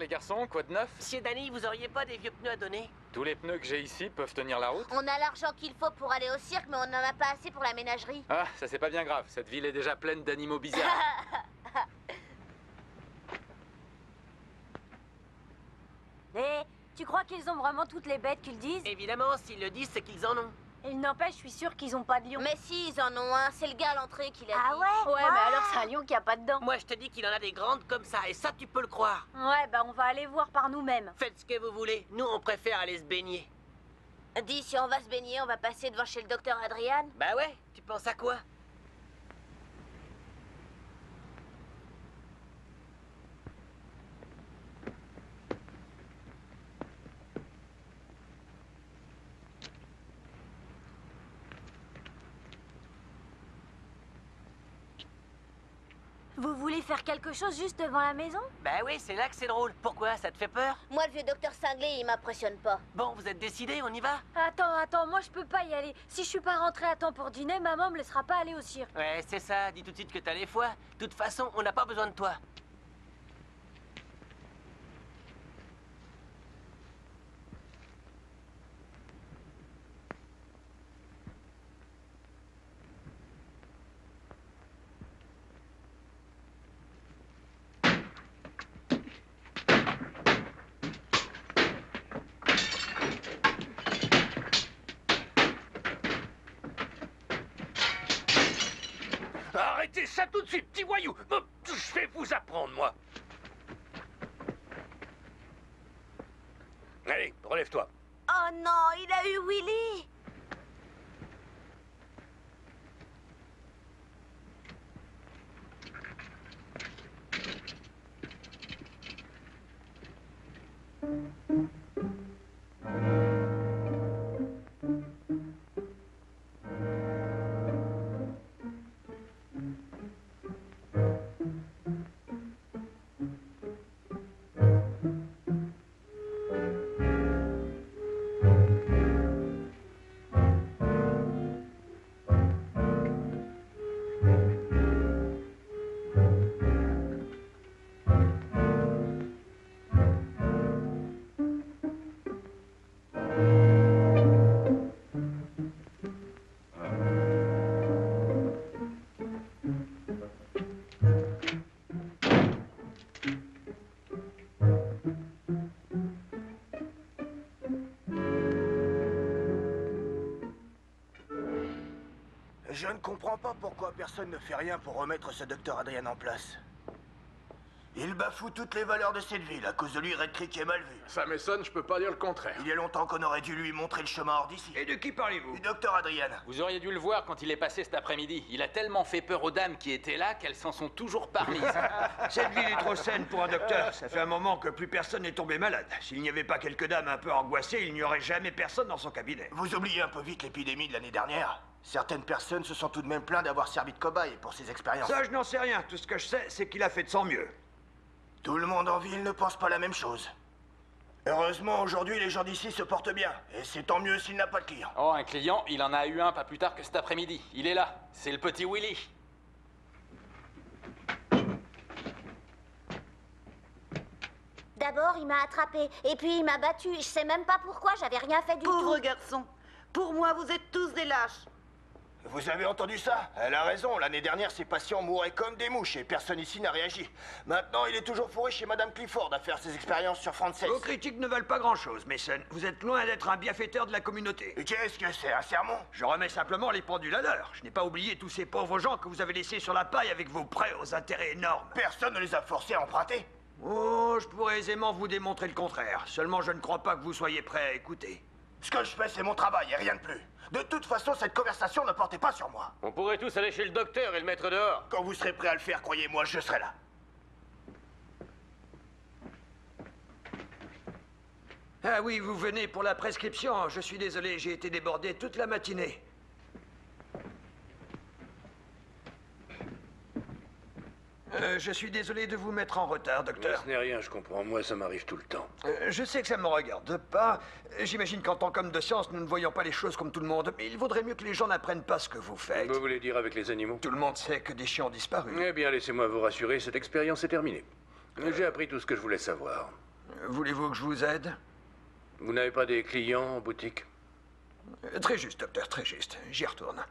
les garçons, quoi de neuf? Monsieur Danny, vous auriez pas des vieux pneus à donner? Tous les pneus que j'ai ici peuvent tenir la route? On a l'argent qu'il faut pour aller au cirque, mais on n'en a pas assez pour la ménagerie. Ah, ça c'est pas bien grave, cette ville est déjà pleine d'animaux bizarres. Eh, tu crois qu'ils ont vraiment toutes les bêtes qu'ils disent? Évidemment, s'ils le disent, c'est qu'ils en ont. Il n'empêche, je suis sûre qu'ils ont pas de lion. Mais si, ils en ont un, c'est le gars à l'entrée qui l'a Ah dit. ouais? Ouais, mais alors c'est un lion qui a pas dedans. Moi, je te dis qu'il en a des grandes comme ça, et ça, tu peux le croire. Ouais, bah on va aller voir par nous-mêmes. Faites ce que vous voulez. Nous, on préfère aller se baigner. Dis, si on va se baigner, on va passer devant chez le docteur Adrian. Bah ouais, tu penses à quoi? Vous voulez faire quelque chose juste devant la maison? Bah oui, c'est là que c'est drôle. Pourquoi? Ça te fait peur? Moi, le vieux docteur cinglé, il m'impressionne pas. Bon, vous êtes décidés, on y va? Attends, moi je peux pas y aller. Si je suis pas rentrée à temps pour dîner, maman me laissera pas aller au cirque. Ouais, c'est ça. Dis tout de suite que t'as les foies. De toute façon, on n'a pas besoin de toi. Arrêtez ça tout de suite, petit voyou! Je vais vous apprendre, moi! Allez, relève-toi. Oh non, il a eu Willy. Je ne comprends pas pourquoi personne ne fait rien pour remettre ce docteur Adrian en place. Il bafoue toutes les valeurs de cette ville. À cause de lui, Red Creek est mal vu. Ça m'étonne, je peux pas dire le contraire. Il y a longtemps qu'on aurait dû lui montrer le chemin hors d'ici. Et de qui parlez-vous? Du docteur Adrian. Vous auriez dû le voir quand il est passé cet après-midi. Il a tellement fait peur aux dames qui étaient là qu'elles s'en sont toujours parmises. Cette ville est trop saine pour un docteur. Ça fait un moment que plus personne n'est tombé malade. S'il n'y avait pas quelques dames un peu angoissées, il n'y aurait jamais personne dans son cabinet. Vous oubliez un peu vite l'épidémie de l'année dernière. Certaines personnes se sont tout de même plaintes d'avoir servi de cobaye pour ces expériences. Ça, je n'en sais rien. Tout ce que je sais, c'est qu'il a fait de son mieux. Tout le monde en ville ne pense pas la même chose. Heureusement, aujourd'hui, les gens d'ici se portent bien. Et c'est tant mieux s'il n'a pas de clients. Oh, un client, il en a eu un pas plus tard que cet après-midi. Il est là, c'est le petit Willy. D'abord, il m'a attrapé, et puis il m'a battu. Je sais même pas pourquoi, j'avais rien fait du Pauvre tout. garçon. Pour moi, vous êtes tous des lâches. Vous avez entendu ça? Elle a raison. L'année dernière, ses patients mouraient comme des mouches et personne ici n'a réagi. Maintenant, il est toujours fourré chez Madame Clifford à faire ses expériences sur Frances. Vos critiques ne valent pas grand-chose, Mason. Vous êtes loin d'être un bienfaiteur de la communauté. Et qu'est-ce que c'est, un sermon? Je remets simplement les pendules à l'heure. Je n'ai pas oublié tous ces pauvres gens que vous avez laissés sur la paille avec vos prêts aux intérêts énormes. Personne ne les a forcés à emprunter. Oh, je pourrais aisément vous démontrer le contraire. Seulement, je ne crois pas que vous soyez prêt à écouter. Ce que je fais, c'est mon travail et rien de plus. De toute façon, cette conversation ne portait pas sur moi. On pourrait tous aller chez le docteur et le mettre dehors. Quand vous serez prêt à le faire, croyez-moi, je serai là. Ah oui, vous venez pour la prescription. Je suis désolé, j'ai été débordé toute la matinée. Je suis désolé de vous mettre en retard, docteur. Ce n'est rien, je comprends. Moi, ça m'arrive tout le temps. Je sais que ça ne me regarde pas. J'imagine qu'en tant qu'homme de science, nous ne voyons pas les choses comme tout le monde. Mais il vaudrait mieux que les gens n'apprennent pas ce que vous faites. Vous voulez dire avec les animaux? Tout le monde sait que des chiens ont disparu. Eh bien, laissez-moi vous rassurer, cette expérience est terminée. J'ai appris tout ce que je voulais savoir. Voulez-vous que je vous aide? Vous n'avez pas des clients en boutique? Très juste, docteur, très juste. J'y retourne.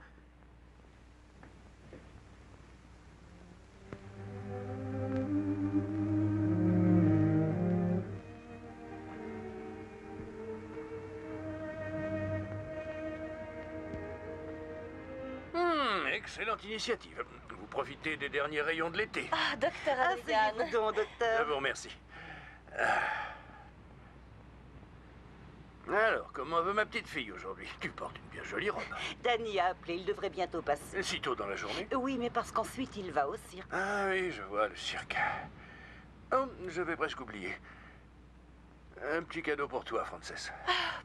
Excellente initiative. Vous profitez des derniers rayons de l'été. Ah, docteur Asseyez-vous Hannigan. donc, Je docteur. vous remercie. Alors, comment va ma petite fille aujourd'hui? Tu portes une bien jolie robe. Danny a appelé, il devrait bientôt passer. Si tôt dans la journée? Oui, mais parce qu'ensuite il va au cirque. Ah oui, je vois, le cirque. Oh, je vais presque oublier. Un petit cadeau pour toi, Frances.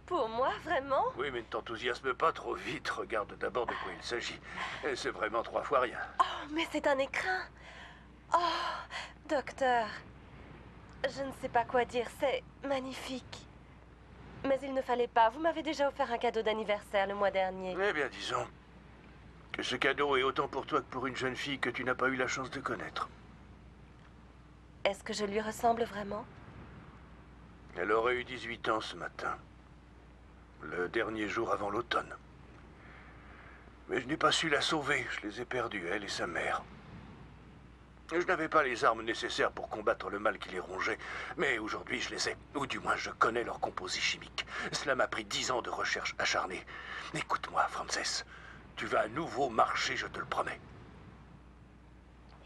Pour moi, vraiment? Oui, mais ne t'enthousiasme pas trop vite. Regarde d'abord de quoi il s'agit. Et c'est vraiment 3 fois rien. Oh, mais c'est un écrin. Oh, docteur. Je ne sais pas quoi dire, c'est magnifique. Mais il ne fallait pas. Vous m'avez déjà offert un cadeau d'anniversaire le mois dernier. Eh bien, disons que ce cadeau est autant pour toi que pour une jeune fille que tu n'as pas eu la chance de connaître. Est-ce que je lui ressemble vraiment? Elle aurait eu 18 ans ce matin. Le dernier jour avant l'automne. Mais je n'ai pas su la sauver. Je les ai perdus, elle et sa mère. Je n'avais pas les armes nécessaires pour combattre le mal qui les rongeait. Mais aujourd'hui, je les ai. Ou du moins, je connais leur composé chimique. Cela m'a pris 10 ans de recherche acharnée. Écoute-moi, Frances. Tu vas à nouveau marcher, je te le promets.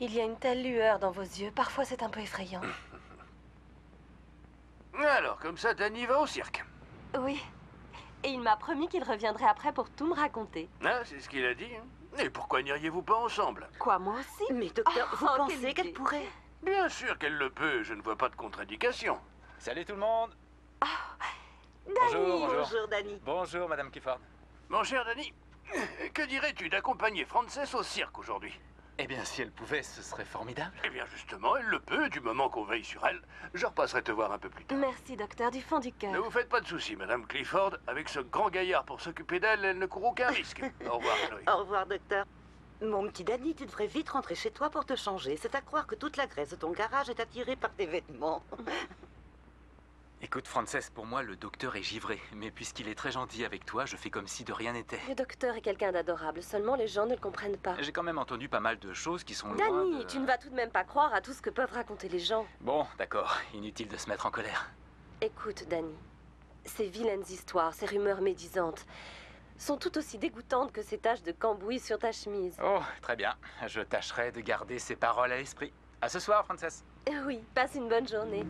Il y a une telle lueur dans vos yeux. Parfois, c'est un peu effrayant. Alors, comme ça, Danny va au cirque. Oui. Et il m'a promis qu'il reviendrait après pour tout me raconter. Ah, c'est ce qu'il a dit. Et pourquoi n'iriez-vous pas ensemble? Quoi, moi aussi? Mais docteur, vous quelle pensez qu'elle idée. pourrait? Bien sûr qu'elle le peut, je ne vois pas de contre-indication. Salut tout le monde. Danny. Bonjour, Danny. Bonjour, Madame Clifford. Mon cher Danny, que dirais-tu d'accompagner Frances au cirque aujourd'hui? Eh bien, si elle pouvait, ce serait formidable. Eh bien justement, elle le peut, du moment qu'on veille sur elle. Je repasserai te voir un peu plus tard. Merci, docteur, du fond du Ne cœur. vous faites pas de soucis, Madame Clifford. Avec ce grand gaillard pour s'occuper d'elle, elle ne court aucun risque. Au revoir, Chloé. Au revoir, docteur. Mon petit Danny, tu devrais vite rentrer chez toi pour te changer. C'est à croire que toute la graisse de ton garage est attirée par tes vêtements. Écoute, Frances, pour moi, le docteur est givré. Mais puisqu'il est très gentil avec toi, je fais comme si de rien n'était. Le docteur est quelqu'un d'adorable, seulement les gens ne le comprennent pas. J'ai quand même entendu pas mal de choses qui sont loin Danny, de... tu ne vas tout de même pas croire à tout ce que peuvent raconter les gens. Bon, d'accord. Inutile de se mettre en colère. Écoute, Danny, ces vilaines histoires, ces rumeurs médisantes, sont tout aussi dégoûtantes que ces taches de cambouis sur ta chemise. Oh, très bien. Je tâcherai de garder ces paroles à l'esprit. À ce soir, Frances. Oui, passe une bonne journée.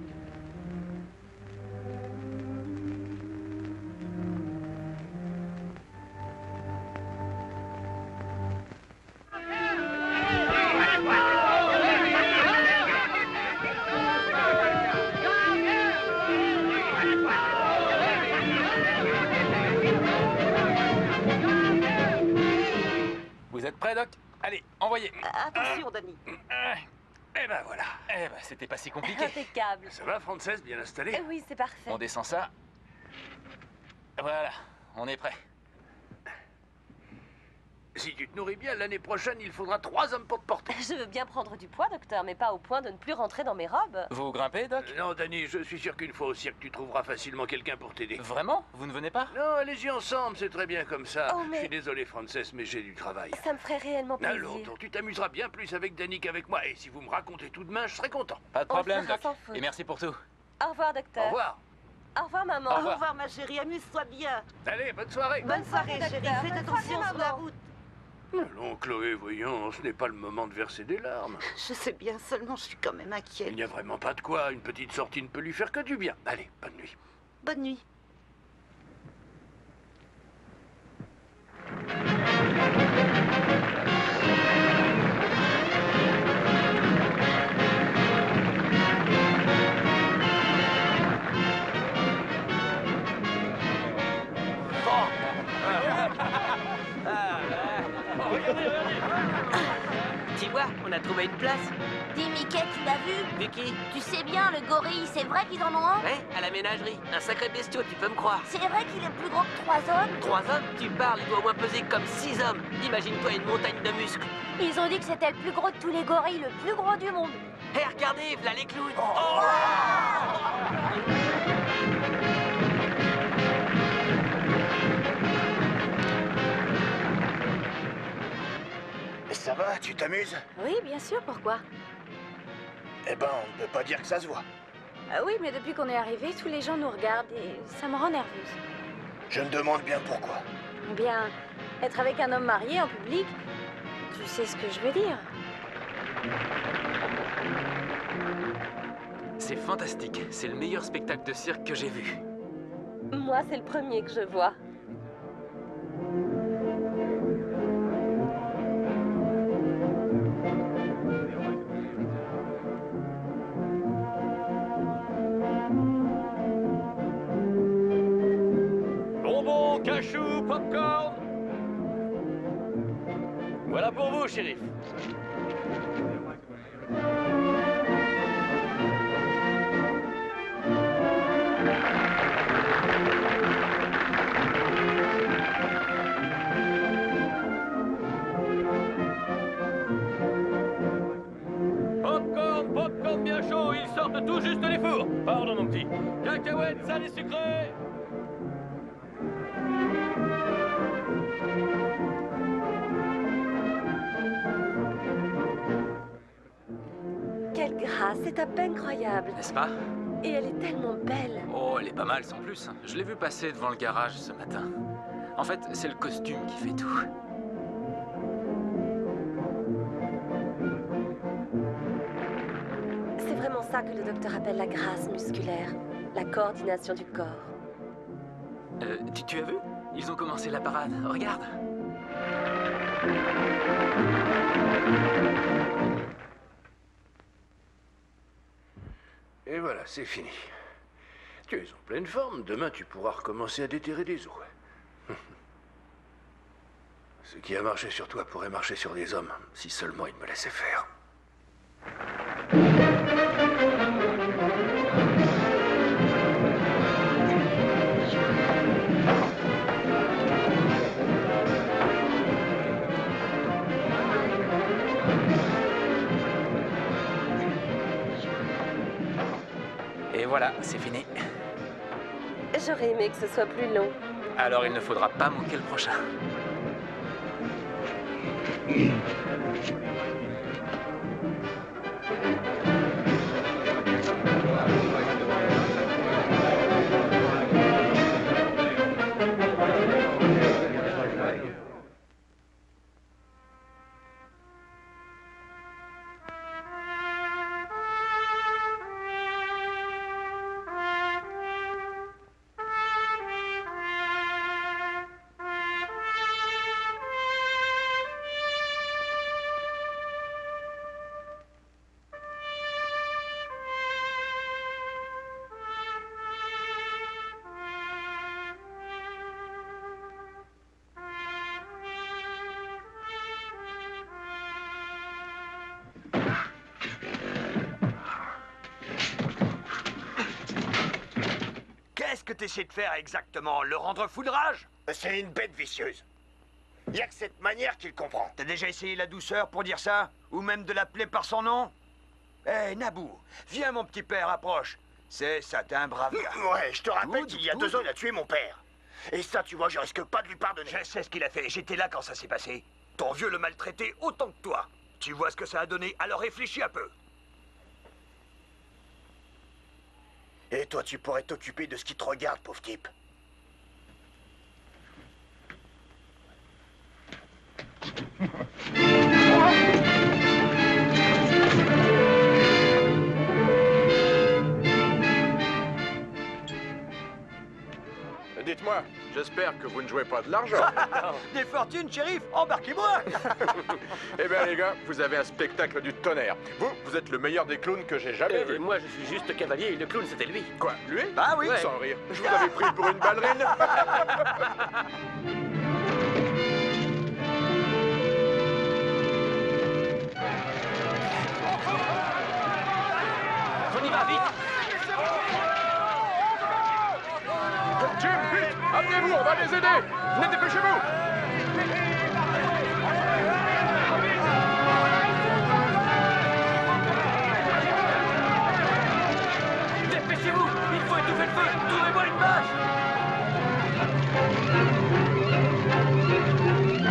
Vous êtes prêts, Doc? Allez, envoyez. Attention, Danny. Eh ben voilà. Eh ben, c'était pas si compliqué. Impeccable. Ça va, Frances, bien installée? Oui, c'est parfait. On descend ça. Voilà, on est prêt. Si tu te nourris bien, l'année prochaine, il faudra 3 hommes pour te porter. Je veux bien prendre du poids, docteur, mais pas au point de ne plus rentrer dans mes robes. Vous grimpez, Doc? Non, Danny, je suis sûr qu'une fois au cirque, tu trouveras facilement quelqu'un pour t'aider. Vraiment? Vous ne venez pas? Non, allez-y ensemble, c'est très bien comme ça. Oh, mais- Je suis désolé, Frances, mais j'ai du travail. Ça me ferait réellement plaisir. Alors, donc, tu t'amuseras bien plus avec Danny qu'avec moi. Et si vous me racontez tout demain, je serai content. Pas de On le problème, fera Doc. sans faute. Et merci pour tout. Au revoir, docteur. Au revoir. Au revoir, maman. Au Au revoir, ma chérie. Amuse-toi bien. Allez, bonne soirée. Bonne soirée, docteur. chérie. Faites Bonne attention soirée, sur la maman. route. Allons, Chloé, voyons, ce n'est pas le moment de verser des larmes. Je sais bien, seulement je suis quand même Il inquiète. n'y a vraiment pas de quoi. Une petite sortie ne peut lui faire que du bien. Allez, bonne nuit. Bonne nuit. Tu vois, on a trouvé une place. Dis, Mickey, tu l'as vu? Vu qui? Tu sais bien, le gorille, c'est vrai qu'ils en ont un? Ouais, à la ménagerie. Un sacré bestiau, tu peux me croire. C'est vrai qu'il est plus gros que 3 hommes? 3 hommes? Tu parles, il doit au moins peser comme 6 hommes. Imagine-toi une montagne de muscles. Ils ont dit que c'était le plus gros de tous les gorilles, le plus gros du monde. Hé, regardez, voilà les clowns. Ça va, tu t'amuses? Oui, bien sûr, pourquoi? Eh ben, on ne peut pas dire que ça se voit. Oui, mais depuis qu'on est arrivé, tous les gens nous regardent et ça me rend nerveuse. Je me demande bien pourquoi. Eh bien, être avec un homme marié en public, tu sais ce que je veux dire. C'est fantastique. C'est le meilleur spectacle de cirque que j'ai vu. Moi, c'est le premier que je vois. Bonbons, cachou, popcorn. Voilà pour vous, shérif. Popcorn, popcorn bien chaud, ils sortent tout juste des fours. Pardon, mon petit. Cacahuètes, salées sucrées. Quelle grâce, c'est à peine croyable. N'est-ce pas? Et elle est tellement belle. Oh, elle est pas mal sans plus. Je l'ai vu passer devant le garage ce matin. En fait, c'est le costume qui fait tout. C'est vraiment ça que le docteur appelle la grâce musculaire, la coordination du corps. Tu as vu? Ils ont commencé la parade. Regarde. Et voilà, c'est fini. Tu es en pleine forme. Demain, tu pourras recommencer à déterrer des os. Ce qui a marché sur toi pourrait marcher sur des hommes, si seulement ils me laissaient faire. Et voilà, c'est fini. J'aurais aimé que ce soit plus long. Alors il ne faudra pas manquer le prochain. Qu'est-ce que t'essaies de faire exactement? Le rendre fou de rage? C'est une bête vicieuse. Y a que cette manière qu'il comprend. T'as déjà essayé la douceur pour dire ça? Ou même de l'appeler par son nom? Eh, Naboo, viens mon petit père, approche. C'est ça, t'es un brave gars. Ouais, je te rappelle qu'il y a 2 ans, il a tué mon père. Et ça, tu vois, je risque pas de lui pardonner. Je sais ce qu'il a fait, j'étais là quand ça s'est passé. Ton vieux le maltraitait autant que toi. Tu vois ce que ça a donné, alors réfléchis un peu. Et toi, tu pourrais t'occuper de ce qui te regarde, pauvre type. Dites-moi, j'espère que vous ne jouez pas de l'argent. Des fortunes, shérif, embarquez-moi. Eh bien les gars, vous avez un spectacle du tonnerre. Vous êtes le meilleur des clowns que j'ai jamais vu. Moi, je suis juste cavalier et le clown, c'était lui. Quoi, lui? Ah oui. Sans rire. Je vous avais pris pour une ballerine. On y va, vite. Jim, vite, amenez-vous, on va les aider. Venez, dépêchez-vous.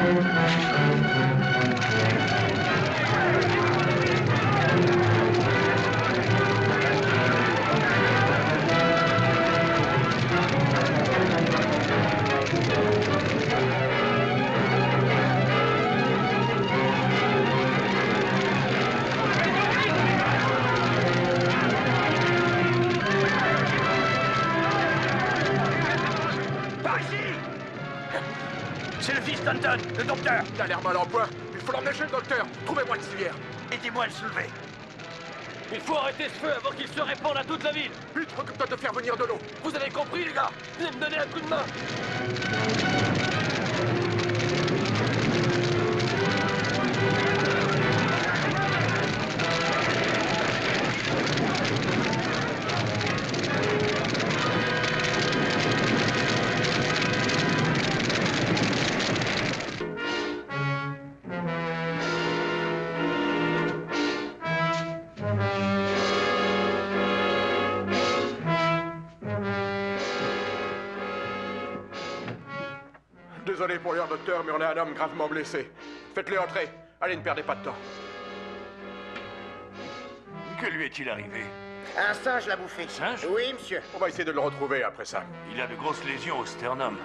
Par ici! C'est le fils Stanton, le docteur. Il a l'air mal en point. Il faut l'emmener chez le docteur. Trouvez-moi une civière. Aidez-moi à le soulever. Il faut arrêter ce feu avant qu'il se répande à toute la ville. Vite, occupe-toi de faire venir de l'eau. Vous avez compris, les gars? Venez me donner un coup de main. Désolé pour l'heure, docteur, mais on a un homme gravement blessé. Faites-le entrer. Allez, ne perdez pas de temps. Que lui est-il arrivé? Un singe l'a bouffé. Singe? Oui, monsieur. On va essayer de le retrouver après ça. Il a de grosses lésions au sternum.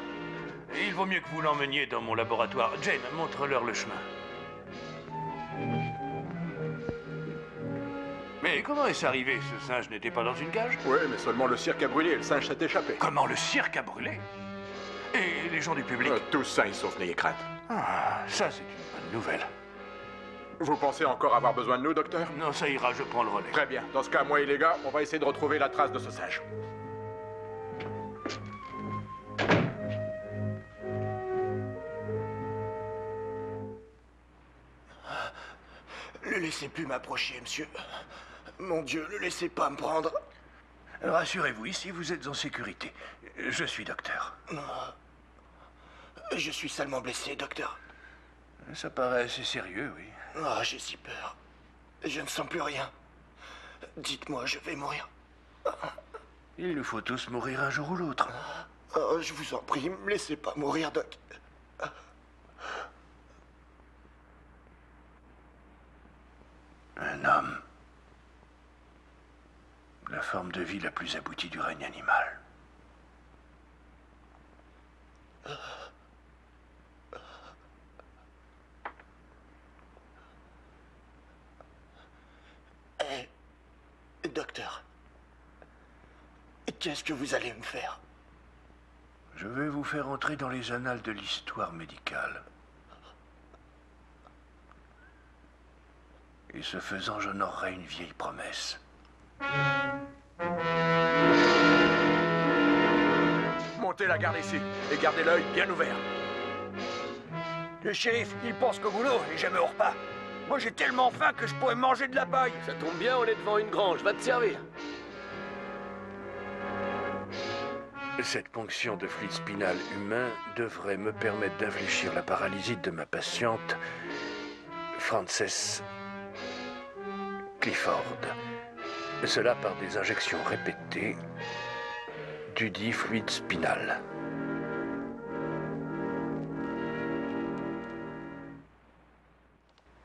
Et il vaut mieux que vous l'emmeniez dans mon laboratoire. Jane, montre-leur le chemin. Mais comment est-ce arrivé? Ce singe n'était pas dans une cage? Oui, mais seulement le cirque a brûlé et le singe s'est échappé. Comment le cirque a brûlé? Et les gens du public? Tous sains, sauf n'ayez crainte. Ah, ça c'est une bonne nouvelle. Vous pensez encore avoir besoin de nous, docteur? Non, ça ira, je prends le relais. Très bien. Dans ce cas, moi et les gars, on va essayer de retrouver la trace de ce singe. Ne laissez plus m'approcher, monsieur. Mon Dieu, ne laissez pas me prendre. Rassurez-vous, ici vous êtes en sécurité. Je suis docteur. Je suis seulement blessé, docteur. Ça paraît assez sérieux, oui. Oh, j'ai si peur. Je ne sens plus rien. Dites-moi, je vais mourir. Il nous faut tous mourir un jour ou l'autre. Oh, je vous en prie, me laissez pas mourir, doc. Un homme. La forme de vie la plus aboutie du règne animal. Docteur, qu'est-ce que vous allez me faire? Je vais vous faire entrer dans les annales de l'histoire médicale. Et ce faisant, j'honorerai une vieille promesse. Montez la garde ici et gardez l'œil bien ouvert. Le shérif, il pense qu'au boulot et jamais au repas. Moi, j'ai tellement faim que je pourrais manger de la paille. Ça tombe bien, on est devant une grange. Va te servir. Cette ponction de fluide spinal humain devrait me permettre d'infléchir la paralysie de ma patiente, Frances Clifford. Cela par des injections répétées du dit fluide spinal.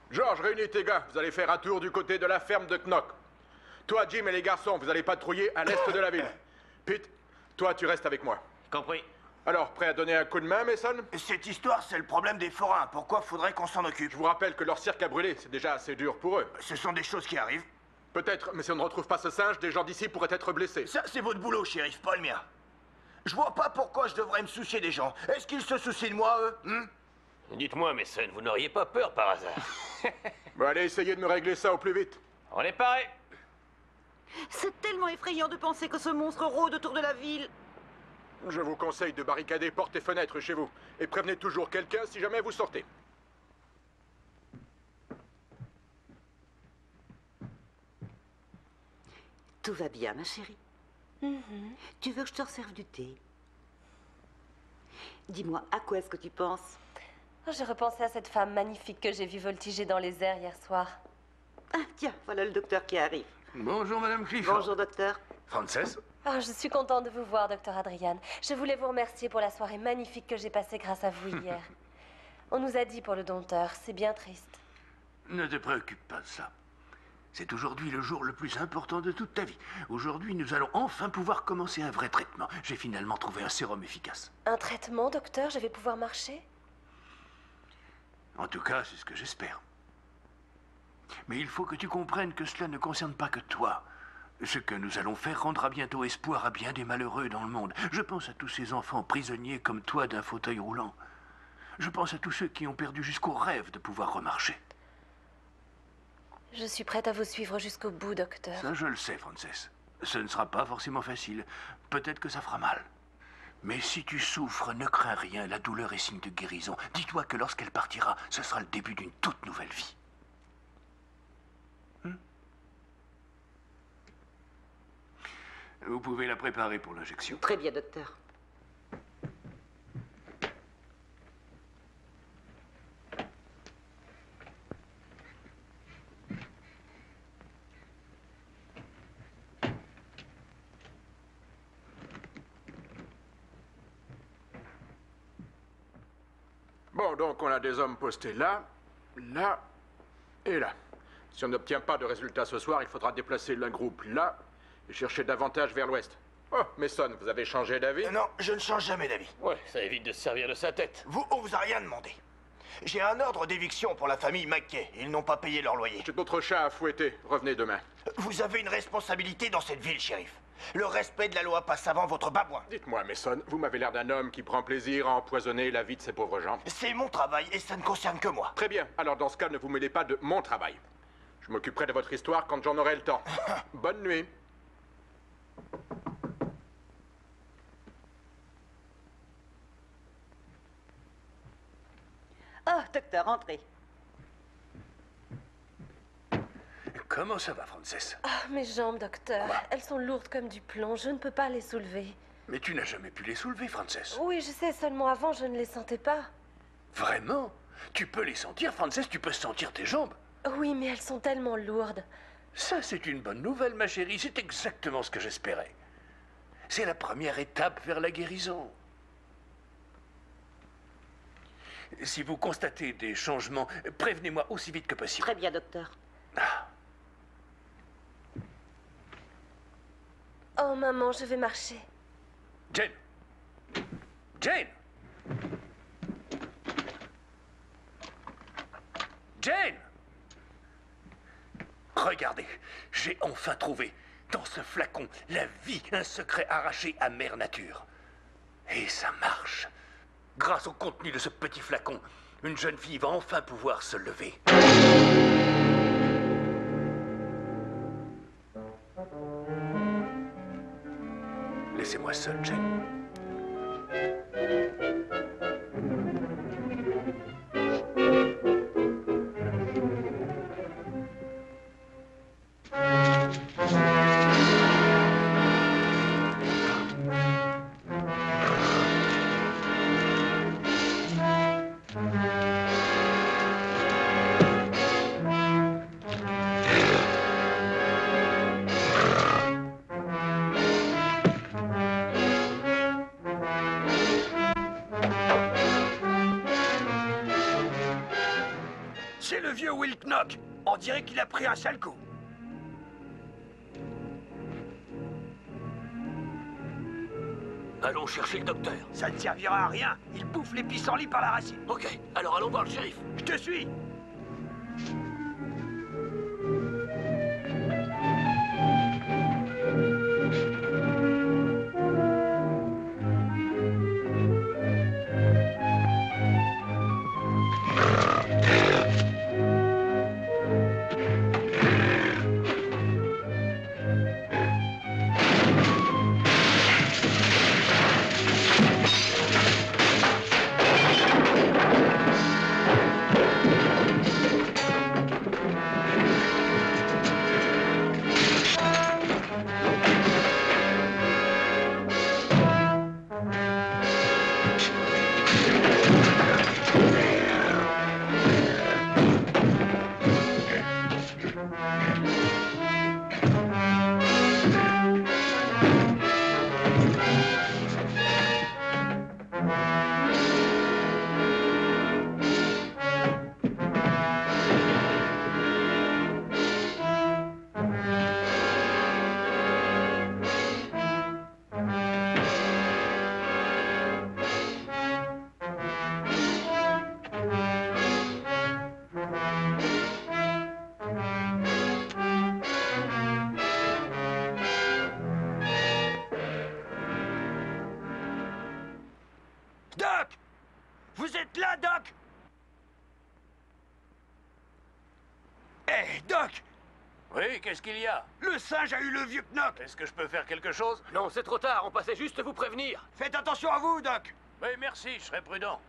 George, réunis tes gars. Vous allez faire un tour du côté de la ferme de Knock. Toi, Jim et les garçons, vous allez patrouiller à l'est de la ville. Pete, toi, tu restes avec moi. Compris. Alors, prêt à donner un coup de main, Mason? Cette histoire, c'est le problème des forains. Pourquoi faudrait qu'on s'en occupe? Je vous rappelle que leur cirque a brûlé. C'est déjà assez dur pour eux. Ce sont des choses qui arrivent. Peut-être, mais si on ne retrouve pas ce singe, des gens d'ici pourraient être blessés. Ça, c'est votre boulot, shérif, pas le mien. Je vois pas pourquoi je devrais me soucier des gens. Est-ce qu'ils se soucient de moi, eux? Dites-moi, Mason, vous n'auriez pas peur par hasard? Bon, allez, essayez de me régler ça au plus vite. On est paré. C'est tellement effrayant de penser que ce monstre rôde autour de la ville. Je vous conseille de barricader portes et fenêtres chez vous. Et prévenez toujours quelqu'un si jamais vous sortez. Tout va bien, ma chérie. Tu veux que je te resserve du thé? Dis-moi, à quoi est-ce que tu penses? Je repensais à cette femme magnifique que j'ai vue voltiger dans les airs hier soir. Ah, tiens, voilà le docteur qui arrive. Bonjour, Madame Clifford. Bonjour, docteur. Frances? Ah, je suis contente de vous voir, docteur Adrian. Je voulais vous remercier pour la soirée magnifique que j'ai passée grâce à vous hier. On nous a dit pour le dompteur, c'est bien triste. Ne te préoccupe pas de ça. C'est aujourd'hui le jour le plus important de toute ta vie. Aujourd'hui, nous allons enfin pouvoir commencer un vrai traitement. J'ai finalement trouvé un sérum efficace. Un traitement, docteur? Je vais pouvoir marcher? En tout cas, c'est ce que j'espère. Mais il faut que tu comprennes que cela ne concerne pas que toi. Ce que nous allons faire rendra bientôt espoir à bien des malheureux dans le monde. Je pense à tous ces enfants prisonniers comme toi d'un fauteuil roulant. Je pense à tous ceux qui ont perdu jusqu'au rêve de pouvoir remarcher. Je suis prête à vous suivre jusqu'au bout, docteur. Ça, je le sais, Frances. Ce ne sera pas forcément facile. Peut-être que ça fera mal. Mais si tu souffres, ne crains rien. La douleur est signe de guérison. Dis-toi que lorsqu'elle partira, ce sera le début d'une toute nouvelle vie. Vous pouvez la préparer pour l'injection. Très bien, docteur. Bon, donc on a des hommes postés là, là et là. Si on n'obtient pas de résultat ce soir, il faudra déplacer l'un groupe là et chercher davantage vers l'ouest. Oh, Mason, vous avez changé d'avis? Non, je ne change jamais d'avis. Ouais, ça évite de se servir de sa tête. Vous, on vous a rien demandé. J'ai un ordre d'éviction pour la famille McKay. Ils n'ont pas payé leur loyer. J'ai d'autres chats à fouetter. Revenez demain. Vous avez une responsabilité dans cette ville, shérif. Le respect de la loi passe avant votre babouin. Dites-moi, Mason, vous m'avez l'air d'un homme qui prend plaisir à empoisonner la vie de ces pauvres gens. C'est mon travail et ça ne concerne que moi. Très bien. Alors dans ce cas, ne vous mêlez pas de mon travail. Je m'occuperai de votre histoire quand j'en aurai le temps. Bonne nuit. Oh, docteur, entrez. Comment ça va, Frances? Ah, mes jambes, docteur. Elles sont lourdes comme du plomb. Je ne peux pas les soulever. Mais tu n'as jamais pu les soulever, Frances. Oui, je sais. Seulement avant, je ne les sentais pas. Vraiment? Tu peux les sentir, Frances? Tu peux sentir tes jambes? Oui, mais elles sont tellement lourdes. Ça, c'est une bonne nouvelle, ma chérie. C'est exactement ce que j'espérais. C'est la première étape vers la guérison. Si vous constatez des changements, prévenez-moi aussi vite que possible. Très bien, docteur. Ah. Oh, maman, je vais marcher. Jane! Jane! Jane! Regardez, j'ai enfin trouvé, dans ce flacon, la vie, un secret arraché à Mère Nature. Et ça marche. Grâce au contenu de ce petit flacon, une jeune fille va enfin pouvoir se lever. Laissez-moi seul, Jane. C'est le vieux Will Knock. On dirait qu'il a pris un sale coup. Allons chercher le docteur. Ça ne servira à rien. Il bouffe les pissenlits par la racine. Ok, alors allons voir le shérif. Je te suis. Hé, Doc! Oui, qu'est-ce qu'il y a? Le singe a eu le vieux Knock! Est-ce que je peux faire quelque chose? Non, c'est trop tard, on passait juste vous prévenir. Faites attention à vous, Doc! Oui, merci, je serai prudent.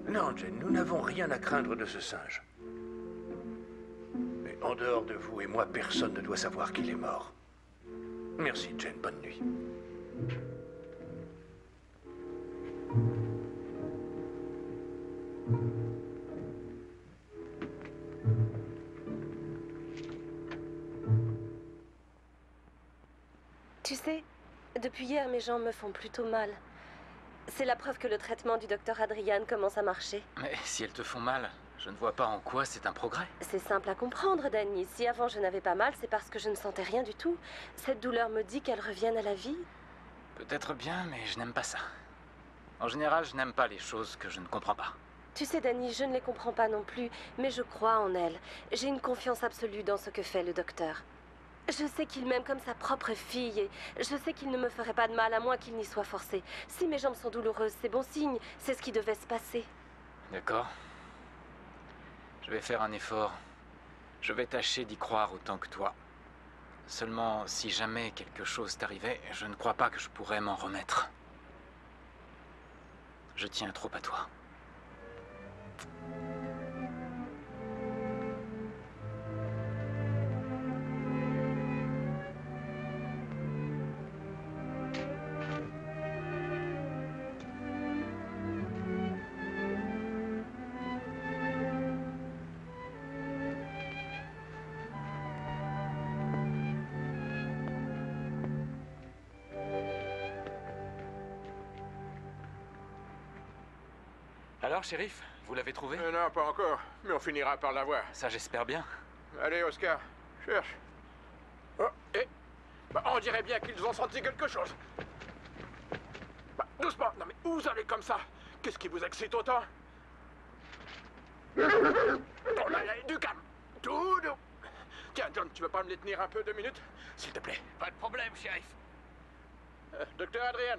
Non, Jane, nous n'avons rien à craindre de ce singe. Mais en dehors de vous et moi, personne ne doit savoir qu'il est mort. Merci, Jane. Bonne nuit. Tu sais, depuis hier, mes jambes me font plutôt mal. C'est la preuve que le traitement du docteur Adrian commence à marcher. Mais si elles te font mal, je ne vois pas en quoi c'est un progrès. C'est simple à comprendre, Danny. Si avant je n'avais pas mal, c'est parce que je ne sentais rien du tout. Cette douleur me dit qu'elle revienne à la vie. Peut-être bien, mais je n'aime pas ça. En général, je n'aime pas les choses que je ne comprends pas. Tu sais, Danny, je ne les comprends pas non plus, mais je crois en elle. J'ai une confiance absolue dans ce que fait le docteur. Je sais qu'il m'aime comme sa propre fille et je sais qu'il ne me ferait pas de mal à moins qu'il n'y soit forcé. Si mes jambes sont douloureuses, c'est bon signe. C'est ce qui devait se passer. D'accord. Je vais faire un effort. Je vais tâcher d'y croire autant que toi. Seulement, si jamais quelque chose t'arrivait, je ne crois pas que je pourrais m'en remettre. Je tiens trop à toi. Alors, shérif, vous l'avez trouvé? Non, pas encore, mais on finira par l'avoir. Ça, j'espère bien. Allez, Oscar, cherche. Oh, et... Bah, on dirait bien qu'ils ont senti quelque chose. Bah, doucement, non mais où vous allez comme ça? Qu'est-ce qui vous excite autant? Oh là là, du calme. Tout doux. Tiens, John, tu veux pas me les tenir un peu 2 minutes? S'il te plaît. Pas de problème, shérif. Docteur Adrian,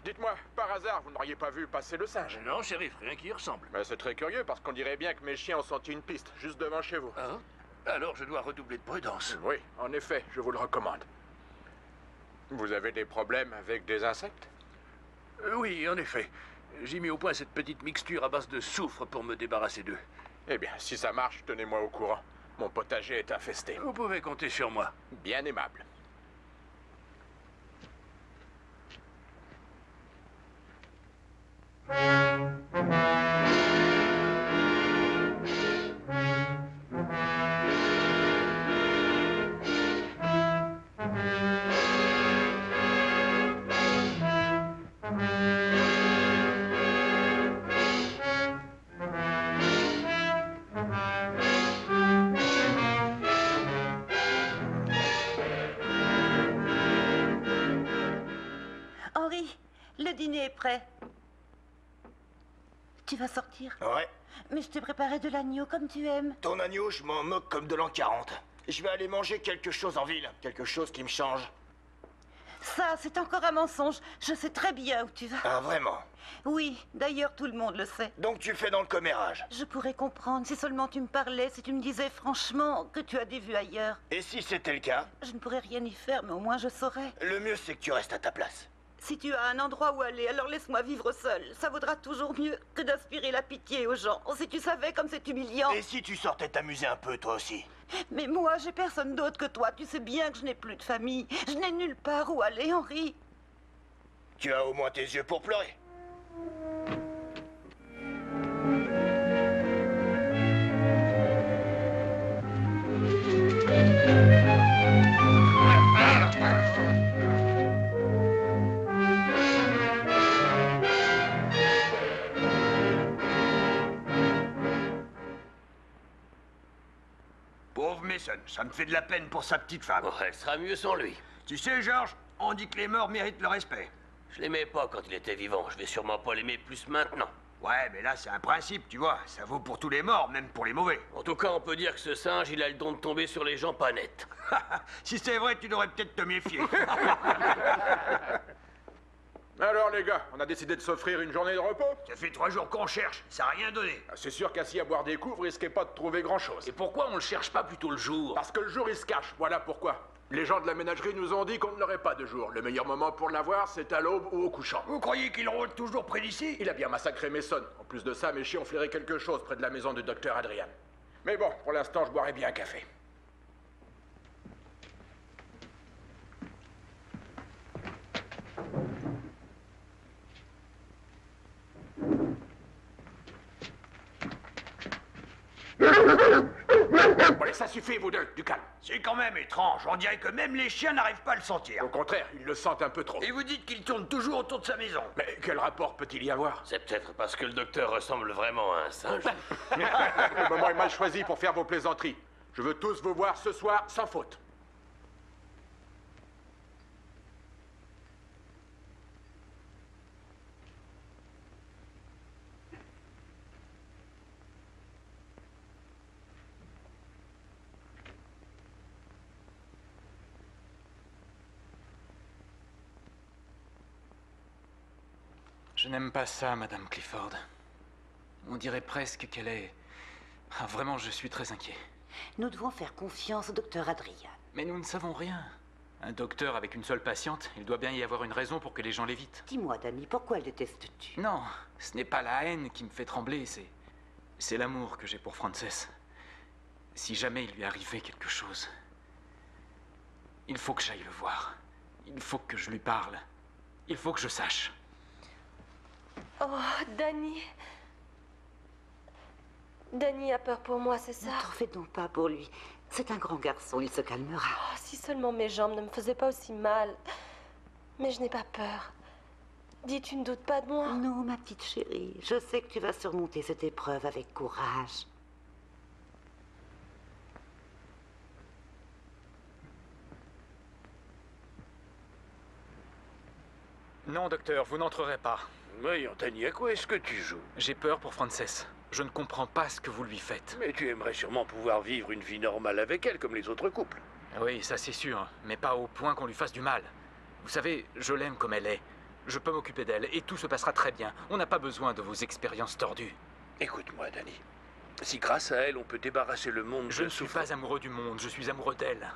dites-moi, par hasard, vous n'auriez pas vu passer le singe? Non, shérif, rien qui y ressemble. Bah, c'est très curieux, parce qu'on dirait bien que mes chiens ont senti une piste, juste devant chez vous. Hein? Alors je dois redoubler de prudence. Oui, en effet, je vous le recommande. Vous avez des problèmes avec des insectes? Oui, en effet. J'ai mis au point cette petite mixture à base de soufre pour me débarrasser d'eux. Eh bien, si ça marche, tenez-moi au courant. Mon potager est infesté. Vous pouvez compter sur moi. Bien aimable. Henri, le dîner est prêt. Tu vas sortir? Ouais. Mais je t'ai préparé de l'agneau comme tu aimes. Ton agneau, je m'en moque comme de l'an 40. Je vais aller manger quelque chose en ville. Quelque chose qui me change. Ça, c'est encore un mensonge. Je sais très bien où tu vas. Ah, vraiment? Oui, d'ailleurs, tout le monde le sait. Donc tu fais dans le commérage? Je pourrais comprendre si seulement tu me parlais, si tu me disais franchement que tu as des vues ailleurs. Et si c'était le cas? Je ne pourrais rien y faire, mais au moins je saurais. Le mieux, c'est que tu restes à ta place. Si tu as un endroit où aller, alors laisse-moi vivre seul. Ça vaudra toujours mieux que d'inspirer la pitié aux gens. Si tu savais comme c'est humiliant. Et si tu sortais t'amuser un peu, toi aussi? Mais moi, j'ai personne d'autre que toi. Tu sais bien que je n'ai plus de famille. Je n'ai nulle part où aller, Henri. Tu as au moins tes yeux pour pleurer. Pauvre Mason, ça me fait de la peine pour sa petite femme. Oh, elle sera mieux sans lui. Tu sais, Georges, on dit que les morts méritent le respect. Je l'aimais pas quand il était vivant. Je vais sûrement pas l'aimer plus maintenant. Ouais, mais là, c'est un principe, tu vois. Ça vaut pour tous les morts, même pour les mauvais. En tout cas, on peut dire que ce singe, il a le don de tomber sur les gens pas nets. Si c'est vrai, tu devrais peut-être te méfier. Alors les gars, on a décidé de s'offrir une journée de repos. Ça fait 3 jours qu'on cherche, ça a rien donné. Ah, c'est sûr qu'assis à boire des coups, vous risquez pas de trouver grand-chose. Et pourquoi on le cherche pas plutôt le jour? Parce que le jour, il se cache, voilà pourquoi. Les gens de la ménagerie nous ont dit qu'on ne l'aurait pas de jour. Le meilleur moment pour l'avoir, c'est à l'aube ou au couchant. Vous croyez qu'il rôde toujours près d'ici? Il a bien massacré Mason. En plus de ça, mes chiens ont flairé quelque chose près de la maison du docteur Adrian. Mais bon, pour l'instant, je boirai bien un café. Bon, allez, ça suffit, vous deux, du calme. C'est quand même étrange, on dirait que même les chiens n'arrivent pas à le sentir. Au contraire, ils le sentent un peu trop. Et vous dites qu'il tourne toujours autour de sa maison. Mais quel rapport peut-il y avoir? C'est peut-être parce que le docteur ressemble vraiment à un singe. Le moment est mal choisi pour faire vos plaisanteries. Je veux tous vous voir ce soir sans faute. Je n'aime pas ça, Madame Clifford. On dirait presque qu'elle est... Ah, vraiment, je suis très inquiet. Nous devons faire confiance au docteur Adrian. Mais nous ne savons rien. Un docteur avec une seule patiente, il doit bien y avoir une raison pour que les gens l'évitent. Dis-moi, Danny, pourquoi le détestes-tu? Non, ce n'est pas la haine qui me fait trembler, c'est l'amour que j'ai pour Frances. Si jamais il lui arrivait quelque chose, il faut que j'aille le voir. Il faut que je lui parle. Il faut que je sache. Oh, Danny. Danny a peur pour moi, c'est ça? Ne t'en fais donc pas pour lui. C'est un grand garçon, il se calmera. Oh, si seulement mes jambes ne me faisaient pas aussi mal. Mais je n'ai pas peur. Dis, tu ne doutes pas de moi? Non, ma petite chérie. Je sais que tu vas surmonter cette épreuve avec courage. Non, docteur, vous n'entrerez pas. Voyons, Danny, à quoi est-ce que tu joues? J'ai peur pour Frances. Je ne comprends pas ce que vous lui faites. Mais tu aimerais sûrement pouvoir vivre une vie normale avec elle, comme les autres couples. Oui, ça c'est sûr, mais pas au point qu'on lui fasse du mal. Vous savez, je l'aime comme elle est. Je peux m'occuper d'elle et tout se passera très bien. On n'a pas besoin de vos expériences tordues. Écoute-moi, Danny. Si grâce à elle, on peut débarrasser le monde Je ne suis pas amoureux du monde, je suis amoureux d'elle.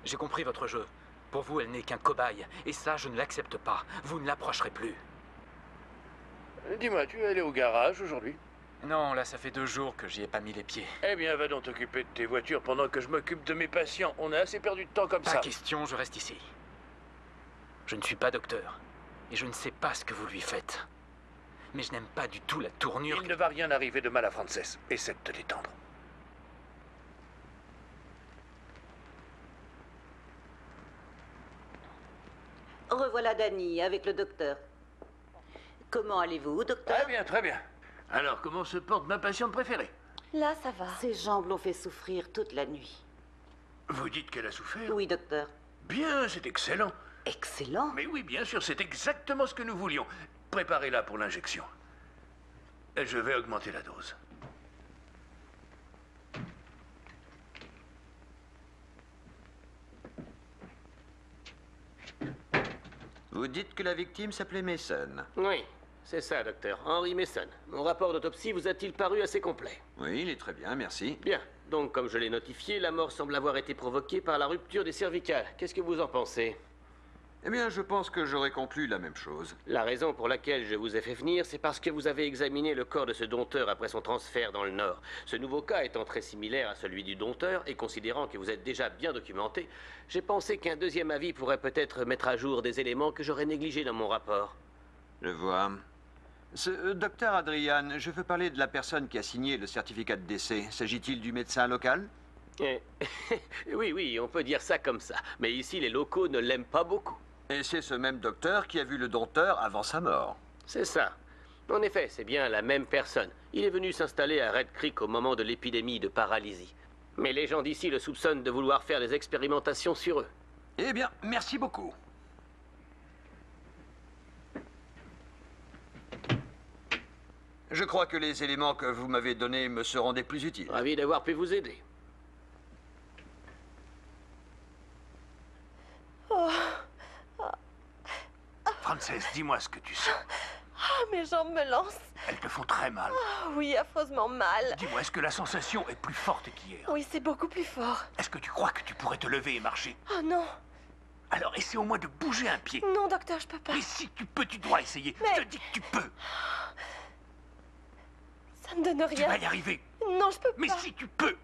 J'ai compris votre jeu. Pour vous, elle n'est qu'un cobaye. Et ça, je ne l'accepte pas. Vous ne l'approcherez plus. Dis-moi, tu es allé au garage aujourd'hui? Non, là, ça fait 2 jours que j'y ai pas mis les pieds. Eh bien, va donc t'occuper de tes voitures pendant que je m'occupe de mes patients. On a assez perdu de temps comme ça. Pas question, je reste ici. Je ne suis pas docteur. Et je ne sais pas ce que vous lui faites. Mais je n'aime pas du tout la tournure... Il ne va rien arriver de mal à Frances. Essaie de te détendre. Revoilà Danny avec le docteur. Comment allez-vous, docteur? Très bien, très bien. Alors, comment se porte ma patiente préférée? Là, ça va. Ses jambes l'ont fait souffrir toute la nuit. Vous dites qu'elle a souffert? Oui, docteur. Bien, c'est excellent. Excellent. Mais oui, bien sûr, c'est exactement ce que nous voulions. Préparez-la pour l'injection. Je vais augmenter la dose. Vous dites que la victime s'appelait Mason. Oui, c'est ça, docteur. Henry Mason. Mon rapport d'autopsie vous a-t-il paru assez complet? Oui, il est très bien, merci. Bien. Donc, comme je l'ai notifié, la mort semble avoir été provoquée par la rupture des cervicales. Qu'est-ce que vous en pensez? Eh bien, je pense que j'aurais conclu la même chose. La raison pour laquelle je vous ai fait venir, c'est parce que vous avez examiné le corps de ce dompteur après son transfert dans le Nord. Ce nouveau cas étant très similaire à celui du dompteur, et considérant que vous êtes déjà bien documenté, j'ai pensé qu'un deuxième avis pourrait peut-être mettre à jour des éléments que j'aurais négligés dans mon rapport. Je vois. Ce docteur Adrian, je veux parler de la personne qui a signé le certificat de décès. S'agit-il du médecin local? Oui, on peut dire ça comme ça. Mais ici, les locaux ne l'aiment pas beaucoup. Et c'est ce même docteur qui a vu le dompteur avant sa mort. C'est ça. En effet, c'est bien la même personne. Il est venu s'installer à Red Creek au moment de l'épidémie de paralysie. Mais les gens d'ici le soupçonnent de vouloir faire des expérimentations sur eux. Eh bien, merci beaucoup. Je crois que les éléments que vous m'avez donnés me seront des plus utiles. Ravi d'avoir pu vous aider. Frances, dis-moi ce que tu sens. Oh, mes jambes me lancent. Elles te font très mal. Oh, oui, affreusement mal. Dis-moi, est-ce que la sensation est plus forte qu'hier? Oui, c'est beaucoup plus fort. Est-ce que tu crois que tu pourrais te lever et marcher? Oh non. Alors essaie au moins de bouger un pied. Non, docteur, je peux pas. Mais si tu peux, tu dois essayer. Mais... Je te dis que tu peux. Ça ne donne rien. Tu vas y arriver. Non, je peux pas. Mais si tu peux.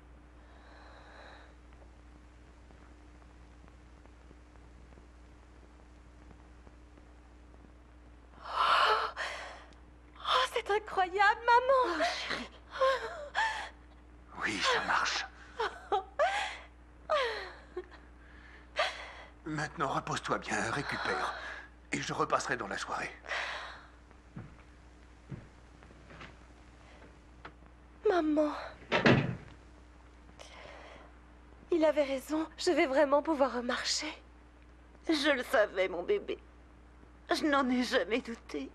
Oh, c'est incroyable, maman. Oui, ça marche. Maintenant, repose-toi bien, récupère. Et je repasserai dans la soirée. Maman. Il avait raison. Je vais vraiment pouvoir remarcher. Je le savais, mon bébé. Je n'en ai jamais douté.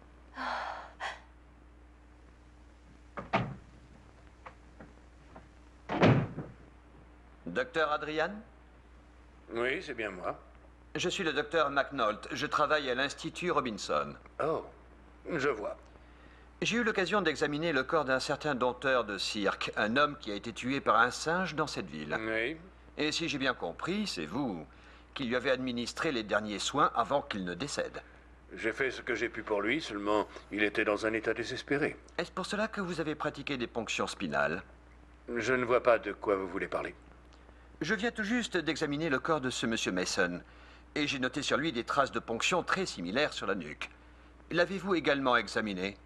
Docteur Adrian? Oui, c'est bien moi. Je suis le docteur McNaught. Je travaille à l'Institut Robinson. Oh, je vois. J'ai eu l'occasion d'examiner le corps d'un certain dompteur de cirque, un homme qui a été tué par un singe dans cette ville. Oui. Et si j'ai bien compris, c'est vous qui lui avez administré les derniers soins avant qu'il ne décède. J'ai fait ce que j'ai pu pour lui, seulement il était dans un état désespéré. Est-ce pour cela que vous avez pratiqué des ponctions spinales? Je ne vois pas de quoi vous voulez parler. Je viens tout juste d'examiner le corps de ce monsieur Mason, et j'ai noté sur lui des traces de ponction très similaires sur la nuque. L'avez-vous également examiné?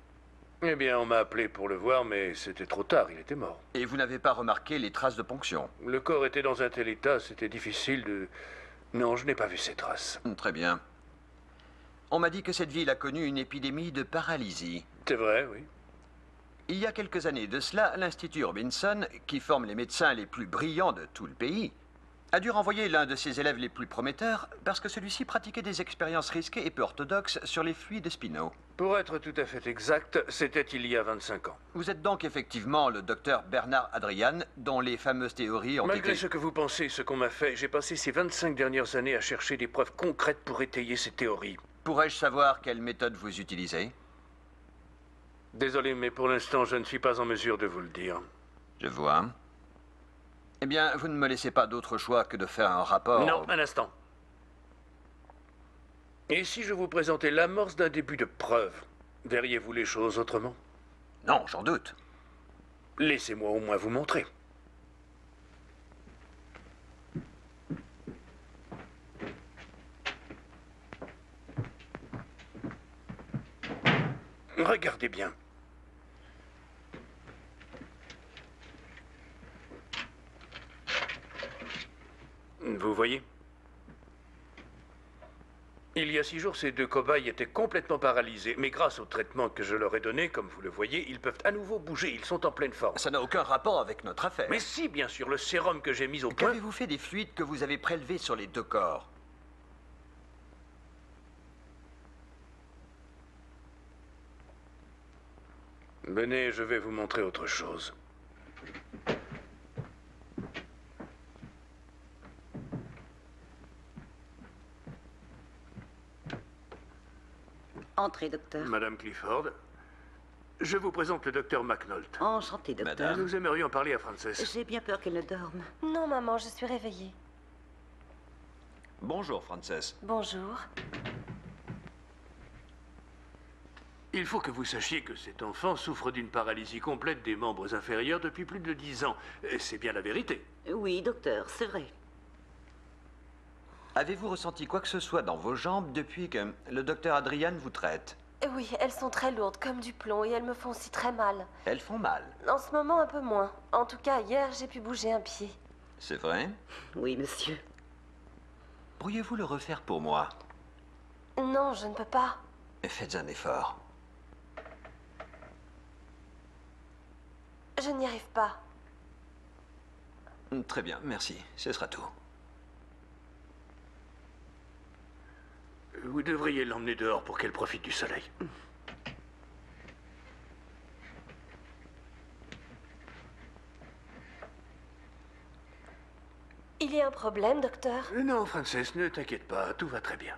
Eh bien, on m'a appelé pour le voir, mais c'était trop tard, il était mort. Et vous n'avez pas remarqué les traces de ponction? Le corps était dans un tel état, c'était difficile de... Non, je n'ai pas vu ces traces. Très bien. On m'a dit que cette ville a connu une épidémie de paralysie. C'est vrai, oui. Il y a quelques années de cela, l'Institut Robinson, qui forme les médecins les plus brillants de tout le pays, a dû renvoyer l'un de ses élèves les plus prometteurs parce que celui-ci pratiquait des expériences risquées et peu orthodoxes sur les fluides spinaux. Pour être tout à fait exact, c'était il y a 25 ans. Vous êtes donc effectivement le docteur Bernard Adrian, dont les fameuses théories ont Malgré été... ce que vous pensez, ce qu'on m'a fait, j'ai passé ces 25 dernières années à chercher des preuves concrètes pour étayer ces théories. Pourrais-je savoir quelle méthode vous utilisez? Désolé, mais pour l'instant, je ne suis pas en mesure de vous le dire. Je vois. Eh bien, vous ne me laissez pas d'autre choix que de faire un rapport... Non, un instant. Et si je vous présentais l'amorce d'un début de preuve, verriez-vous les choses autrement? Non, j'en doute. Laissez-moi au moins vous montrer. Regardez bien. Vous voyez? Il y a 6 jours, ces 2 cobayes étaient complètement paralysés. Mais grâce au traitement que je leur ai donné, comme vous le voyez, ils peuvent à nouveau bouger. Ils sont en pleine forme. Ça n'a aucun rapport avec notre affaire. Mais si, bien sûr, le sérum que j'ai mis au point... Qu'avez-vous fait des fluides que vous avez prélevés sur les 2 corps? Venez, je vais vous montrer autre chose. Entrez, docteur. Madame Clifford, je vous présente le docteur McNaught. Enchanté, docteur. Madame. Nous aimerions parler à Frances. J'ai bien peur qu'elle ne dorme. Non, maman, je suis réveillée. Bonjour, Frances. Bonjour. Il faut que vous sachiez que cet enfant souffre d'une paralysie complète des membres inférieurs depuis plus de 10 ans. Et c'est bien la vérité. Oui, docteur, c'est vrai. Avez-vous ressenti quoi que ce soit dans vos jambes depuis que le docteur Adrian vous traite? Oui, elles sont très lourdes, comme du plomb, et elles me font aussi très mal. Elles font mal. En ce moment, un peu moins. En tout cas, hier, j'ai pu bouger un pied. C'est vrai? Oui, monsieur. Pourriez-vous le refaire pour moi? Non, je ne peux pas. Faites un effort. Je n'y arrive pas. Très bien, merci. Ce sera tout. Vous devriez l'emmener dehors pour qu'elle profite du soleil. Il y a un problème, docteur? Non, Frances, ne t'inquiète pas, tout va très bien.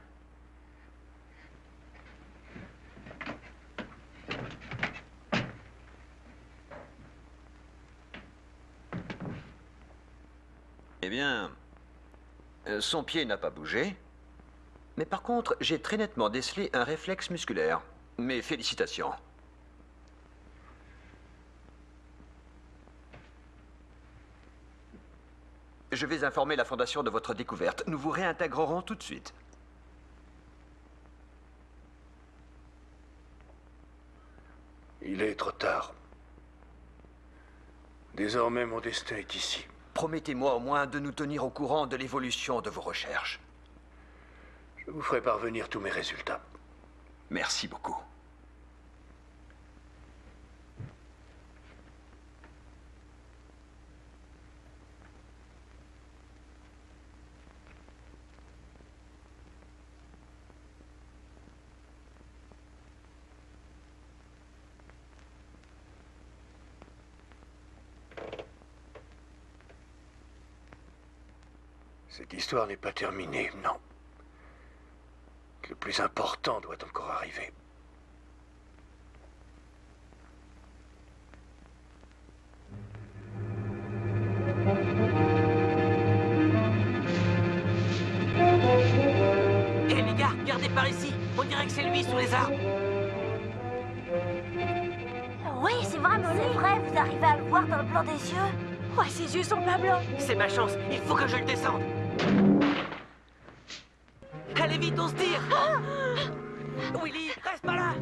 Eh bien, son pied n'a pas bougé. Mais par contre, j'ai très nettement décelé un réflexe musculaire. Mes félicitations. Je vais informer la Fondation de votre découverte. Nous vous réintégrerons tout de suite. Il est trop tard. Désormais, mon destin est ici. Promettez-moi au moins de nous tenir au courant de l'évolution de vos recherches. Je vous ferai parvenir tous mes résultats. Merci beaucoup. Cette histoire n'est pas terminée, non. Le plus important doit encore arriver. Hé les gars, regardez par ici. On dirait que c'est lui sous les arbres. Oui, c'est vraiment lui. C'est vrai, vous arrivez à le voir dans le blanc des yeux? Ouais, ses yeux sont pas blancs. C'est ma chance, il faut que je le descende. Allez vite, on se tire. Willy, reste pas là.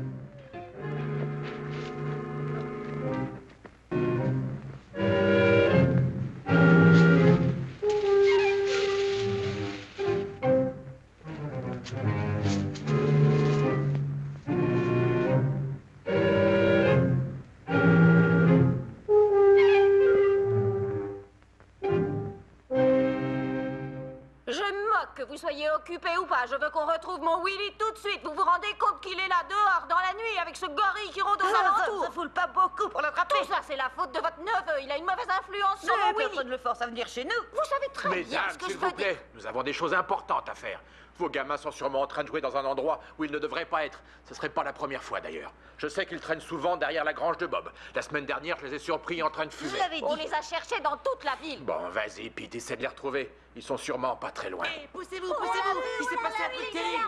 Que vous soyez occupé ou pas, je veux qu'on retrouve mon Willy tout de suite. Vous vous rendez compte qu'il est là dehors dans la nuit avec ce gorille qui rôde aux alentours? Ça foule pas beaucoup pour l'attraper. Tout ça, c'est la faute de votre neveu. Il a une mauvaise influence sur mon Willy. Personne ne le force à venir chez nous. Vous savez très bien ce Mesdames, que je s'il veux vous plaît, dire. nous avons des choses importantes à faire. Vos gamins sont sûrement en train de jouer dans un endroit où ils ne devraient pas être. Ce serait pas la première fois d'ailleurs. Je sais qu'ils traînent souvent derrière la grange de Bob. La semaine dernière, je les ai surpris en train de fumer. Je l'avais dit. On les a cherchés dans toute la ville. Bon, vas-y, Pete, essaie de les retrouver. Ils sont sûrement pas très loin. Hé, poussez-vous, poussez-vous. Il s'est passé un truc terrible.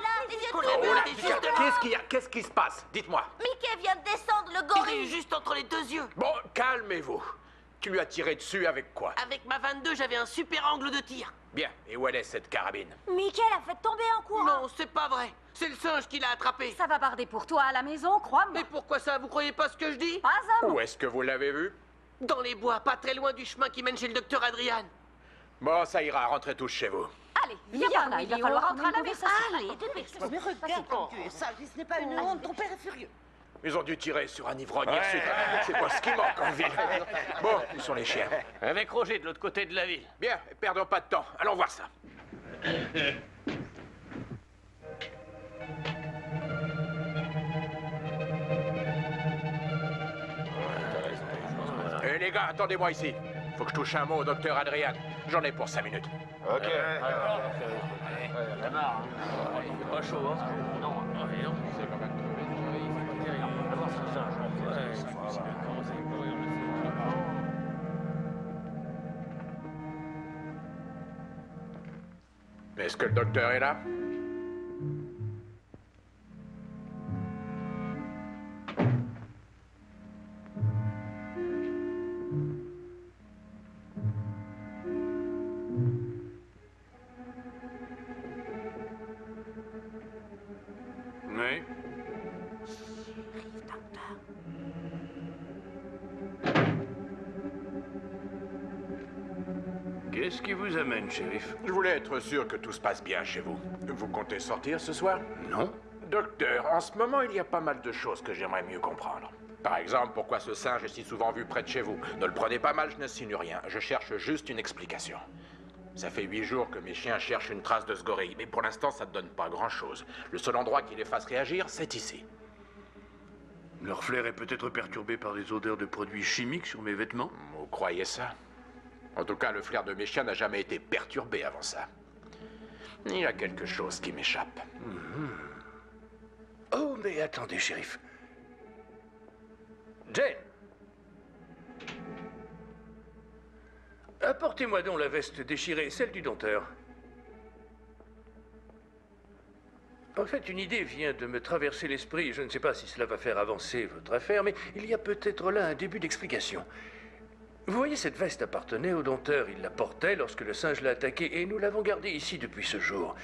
On l'a Oh vu, là, il était juste devant. qu'est-ce qu'il y a? Qu'est-ce qui se passe? Dites-moi. Mickey vient de descendre le Il gorille. est juste entre les deux yeux. Bon, calmez-vous. Tu lui as tiré dessus avec quoi? Avec ma 22, j'avais un super angle de tir. Bien, et où elle est cette carabine? Mickey l'a fait tomber en courant. Non, c'est pas vrai. C'est le singe qui l'a attrapé. Ça va barder pour toi à la maison, crois-moi. Mais pourquoi ça? Vous croyez pas ce que je dis? Pas un mot. Où est-ce que vous l'avez vu? Dans les bois, pas très loin du chemin qui mène chez le docteur Adrian. Bon, ça ira, rentrez tous chez vous. Allez, viens par là, il va falloir rentrer à la maison. Allez, dépêche-toi. Mais regarde comme tu es sage. Ce n'est pas une honte. Ton père est furieux. Ils ont dû tirer sur un ivrogne. C'est pas ce qui manque en ville. Bon, où sont les chiens? Avec Roger de l'autre côté de la ville. Bien, perdons pas de temps. Allons voir ça. Eh les gars, attendez-moi ici. Faut que je touche un mot au docteur Adrian. J'en ai pour 5 minutes. Ok. Pas chaud, hein? Non, Est-ce que le docteur est là? Oui. Qu'est-ce qui vous amène, shérif? Je voulais être sûr que tout se passe bien chez vous. Vous comptez sortir ce soir? Non. Docteur, en ce moment, il y a pas mal de choses que j'aimerais mieux comprendre. Par exemple, pourquoi ce singe est si souvent vu près de chez vous? Ne le prenez pas mal, je ne signe rien. Je cherche juste une explication. Ça fait 8 jours que mes chiens cherchent une trace de ce gorille, mais pour l'instant, ça ne donne pas grand-chose. Le seul endroit qui les fasse réagir, c'est ici. Leur flair est peut-être perturbé par des odeurs de produits chimiques sur mes vêtements? Vous croyez ça? En tout cas, le flair de mes chiens n'a jamais été perturbé avant ça. Il y a quelque chose qui m'échappe. Oh, mais attendez, shérif. Jane! Apportez-moi donc la veste déchirée, celle du dompteur. En fait, une idée vient de me traverser l'esprit. Je ne sais pas si cela va faire avancer votre affaire, mais il y a peut-être là un début d'explication. Vous voyez, cette veste appartenait au dompteur. Il la portait lorsque le singe l'a attaqué, et nous l'avons gardée ici depuis ce jour.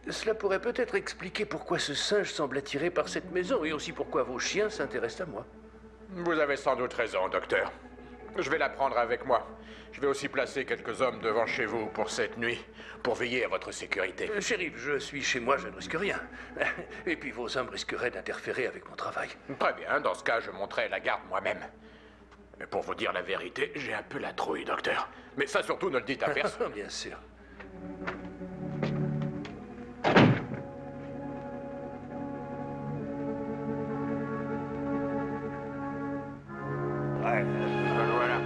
Cela pourrait peut-être expliquer pourquoi ce singe semble attiré par cette maison, et aussi pourquoi vos chiens s'intéressent à moi. Vous avez sans doute raison, docteur. Je vais la prendre avec moi. Je vais aussi placer quelques hommes devant chez vous pour cette nuit, pour veiller à votre sécurité. Shérif, je suis chez moi, je ne risque rien. Et puis vos hommes risqueraient d'interférer avec mon travail. Très bien, dans ce cas, je monterai la garde moi-même. Mais pour vous dire la vérité, j'ai un peu la trouille, docteur. Mais ça, surtout, ne le dites à personne. Bien sûr. Voilà.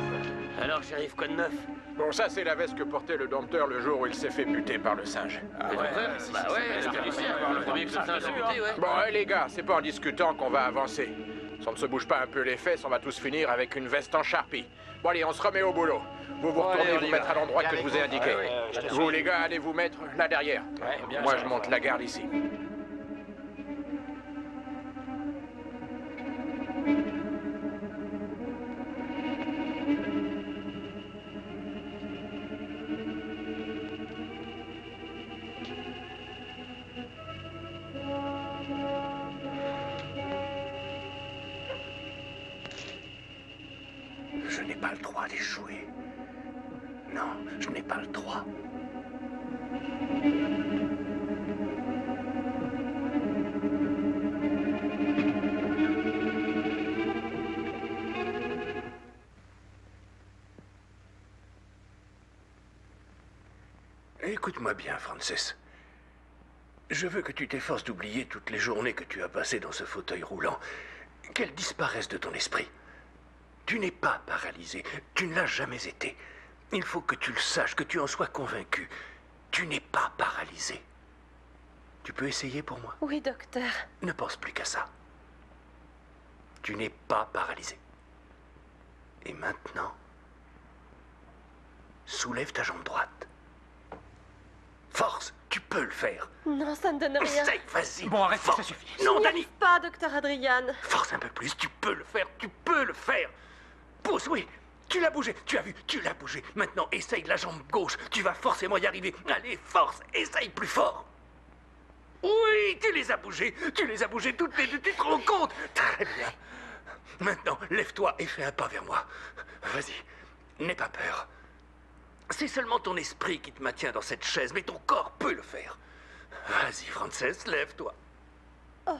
Alors, shérif, quoi de neuf? Bon, ça, c'est la veste que portait le dompteur le jour où il s'est fait buter par le singe. Bah ouais, c'était Lucien, le premier que le singe a buté, ouais. Bon, les gars, c'est pas en discutant qu'on va avancer. Si on ne se bouge pas un peu les fesses, on va tous finir avec une veste en charpie. Bon, allez, on se remet au boulot. Vous retournez vous mettre à l'endroit que je vous ai indiqué. Vous, les gars, allez vous mettre là derrière. Moi, je monte la garde ici. Je n'ai pas le droit d'échouer. Non, je n'ai pas le droit. Écoute-moi bien, Frances. Je veux que tu t'efforces d'oublier toutes les journées que tu as passées dans ce fauteuil roulant. Qu'elles disparaissent de ton esprit. Tu n'es pas paralysé. Tu ne l'as jamais été. Il faut que tu le saches, que tu en sois convaincu. Tu n'es pas paralysé. Tu peux essayer pour moi? Oui, docteur. Ne pense plus qu'à ça. Tu n'es pas paralysé. Et maintenant, soulève ta jambe droite. Force, tu peux le faire. Non, ça ne donne rien. Essaye, vas-y. Bon, arrête, Force. ça suffit. Non, Je n'y Danny. arrive pas, docteur Adrian. Force un peu plus, tu peux le faire, tu peux le faire. Pousse, oui. Tu l'as bougé, tu as vu, tu l'as bougé. Maintenant, essaye la jambe gauche. Tu vas forcément y arriver. Allez, force, essaye plus fort. Oui, tu les as bougées toutes les deux, tu te rends compte? Très bien. Maintenant, lève-toi et fais un pas vers moi. Vas-y, n'aie pas peur. C'est seulement ton esprit qui te maintient dans cette chaise, mais ton corps peut le faire. Vas-y, Frances, lève-toi. Oh.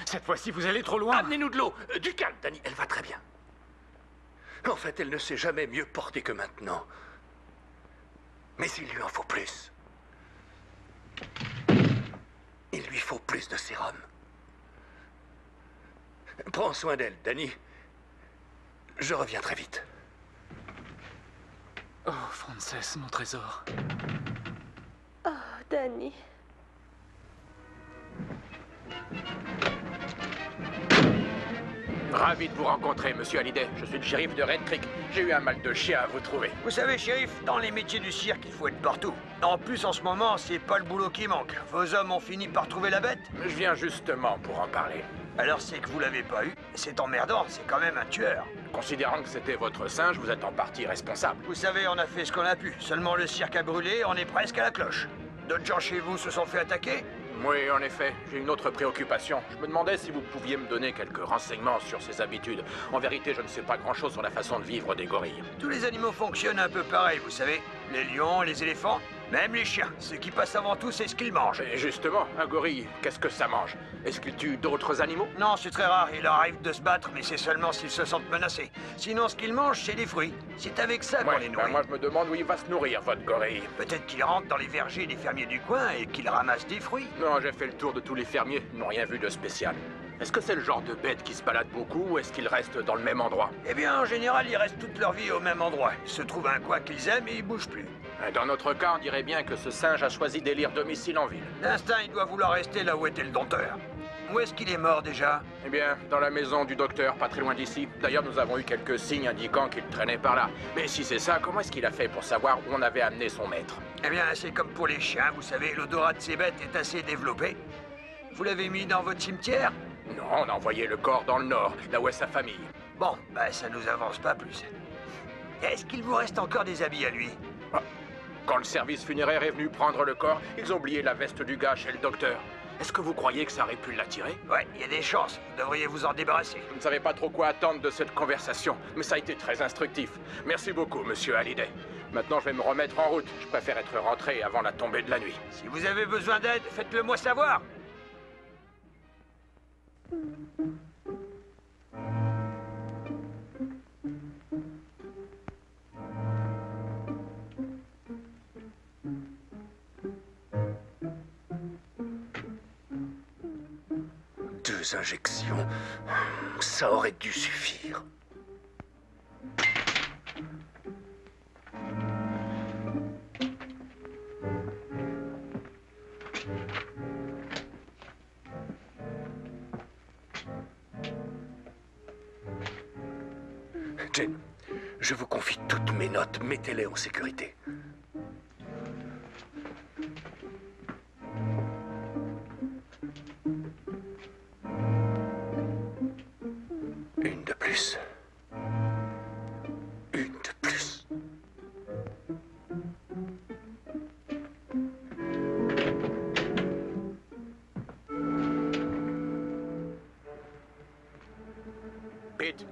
Cette fois-ci, vous allez trop loin. Amenez-nous de l'eau. Du calme, Danny, elle va très bien. En fait, elle ne s'est jamais mieux portée que maintenant. Mais il lui en faut plus. Il lui faut plus de sérum. Prends soin d'elle, Danny. Je reviens très vite. Oh, Frances, mon trésor. Oh, Danny. Ravi de vous rencontrer, monsieur Hallyday. Je suis le shérif de Red Creek. J'ai eu un mal de chien à vous trouver. Vous savez, shérif, dans les métiers du cirque, il faut être partout. En plus, en ce moment, c'est pas le boulot qui manque. Vos hommes ont fini par trouver la bête. Je viens justement pour en parler. Alors c'est que vous l'avez pas eu. C'est emmerdant, c'est quand même un tueur. Considérant que c'était votre singe, vous êtes en partie responsable. Vous savez, on a fait ce qu'on a pu. Seulement le cirque a brûlé, on est presque à la cloche. D'autres gens chez vous se sont fait attaquer? Oui, en effet, j'ai une autre préoccupation. Je me demandais si vous pouviez me donner quelques renseignements sur ses habitudes. En vérité, je ne sais pas grand-chose sur la façon de vivre des gorilles. Tous les animaux fonctionnent un peu pareil, vous savez. Les lions, les éléphants. Même les chiens, ce qui passe avant tout, c'est ce qu'ils mangent. Et justement, un gorille, qu'est-ce que ça mange? Est-ce qu'il tue d'autres animaux? Non, c'est très rare. Il leur arrive de se battre, mais c'est seulement s'ils se sentent menacés. Sinon, ce qu'ils mangent, c'est des fruits. C'est avec ça qu'on les nourrit. Moi, je me demande où il va se nourrir, votre gorille. Peut-être qu'il rentre dans les vergers des fermiers du coin et qu'il ramasse des fruits. Non, j'ai fait le tour de tous les fermiers. Ils n'ont rien vu de spécial. Est-ce que c'est le genre de bête qui se balade beaucoup ou est-ce qu'ils restent dans le même endroit? Eh bien, en général, ils restent toute leur vie au même endroit. Ils se trouvent un coin qu'ils aiment et ils bougent plus. Dans notre cas, on dirait bien que ce singe a choisi d'élire domicile en ville. D'instinct, il doit vouloir rester là où était le dompteur. Où est-ce qu'il est mort déjà? Eh bien, dans la maison du docteur, pas très loin d'ici. D'ailleurs, nous avons eu quelques signes indiquant qu'il traînait par là. Mais si c'est ça, comment est-ce qu'il a fait pour savoir où on avait amené son maître? Eh bien, c'est comme pour les chiens, vous savez, l'odorat de ces bêtes est assez développé. Vous l'avez mis dans votre cimetière? Non, on a envoyé le corps dans le nord, là où est sa famille. Bon, bah ça nous avance pas plus. Est-ce qu'il vous reste encore des habits à lui? Quand le service funéraire est venu prendre le corps, ils ont oublié la veste du gars chez le docteur. Est-ce que vous croyez que ça aurait pu l'attirer? Ouais, il y a des chances. Vous devriez vous en débarrasser. Je ne savais pas trop quoi attendre de cette conversation, mais ça a été très instructif. Merci beaucoup, monsieur Hallyday. Maintenant, je vais me remettre en route. Je préfère être rentré avant la tombée de la nuit. Si vous avez besoin d'aide, faites-le moi savoir. Deux injections, ça aurait dû suffire. Jane, je vous confie toutes mes notes. Mettez-les en sécurité. Une de plus. Une de plus. Pete,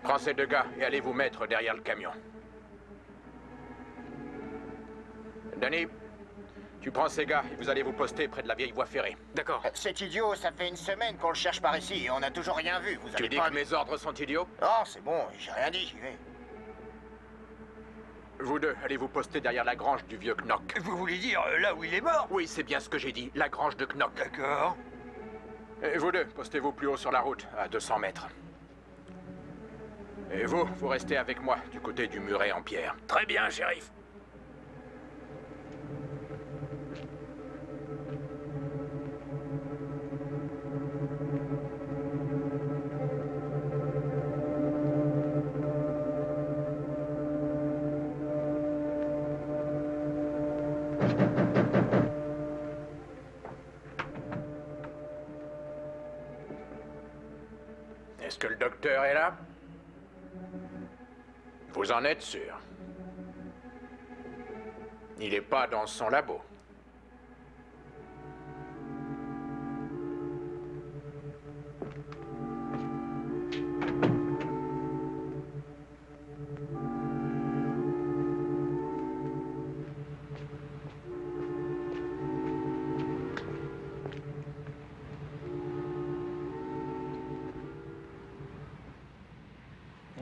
prends ces deux gars et allez vous mettre derrière le camion. Danny, tu prends ces gars et vous allez vous poster près de la vieille voie ferrée. D'accord. Cet idiot, ça fait une semaine qu'on le cherche par ici et on n'a toujours rien vu. Vous Tu avez dis pas... que mes ordres sont idiots? Non, c'est bon, j'ai rien dit, j'y vais. Vous deux, allez vous poster derrière la grange du vieux Knock. Vous voulez dire là où il est mort? Oui, c'est bien ce que j'ai dit, la grange de Knock. D'accord. Et vous deux, postez-vous plus haut sur la route, à 200 mètres. Et vous, vous restez avec moi, du côté du muret en pierre. Très bien, shérif. Est-ce que le docteur est là? Vous en êtes sûr? Il n'est pas dans son labo.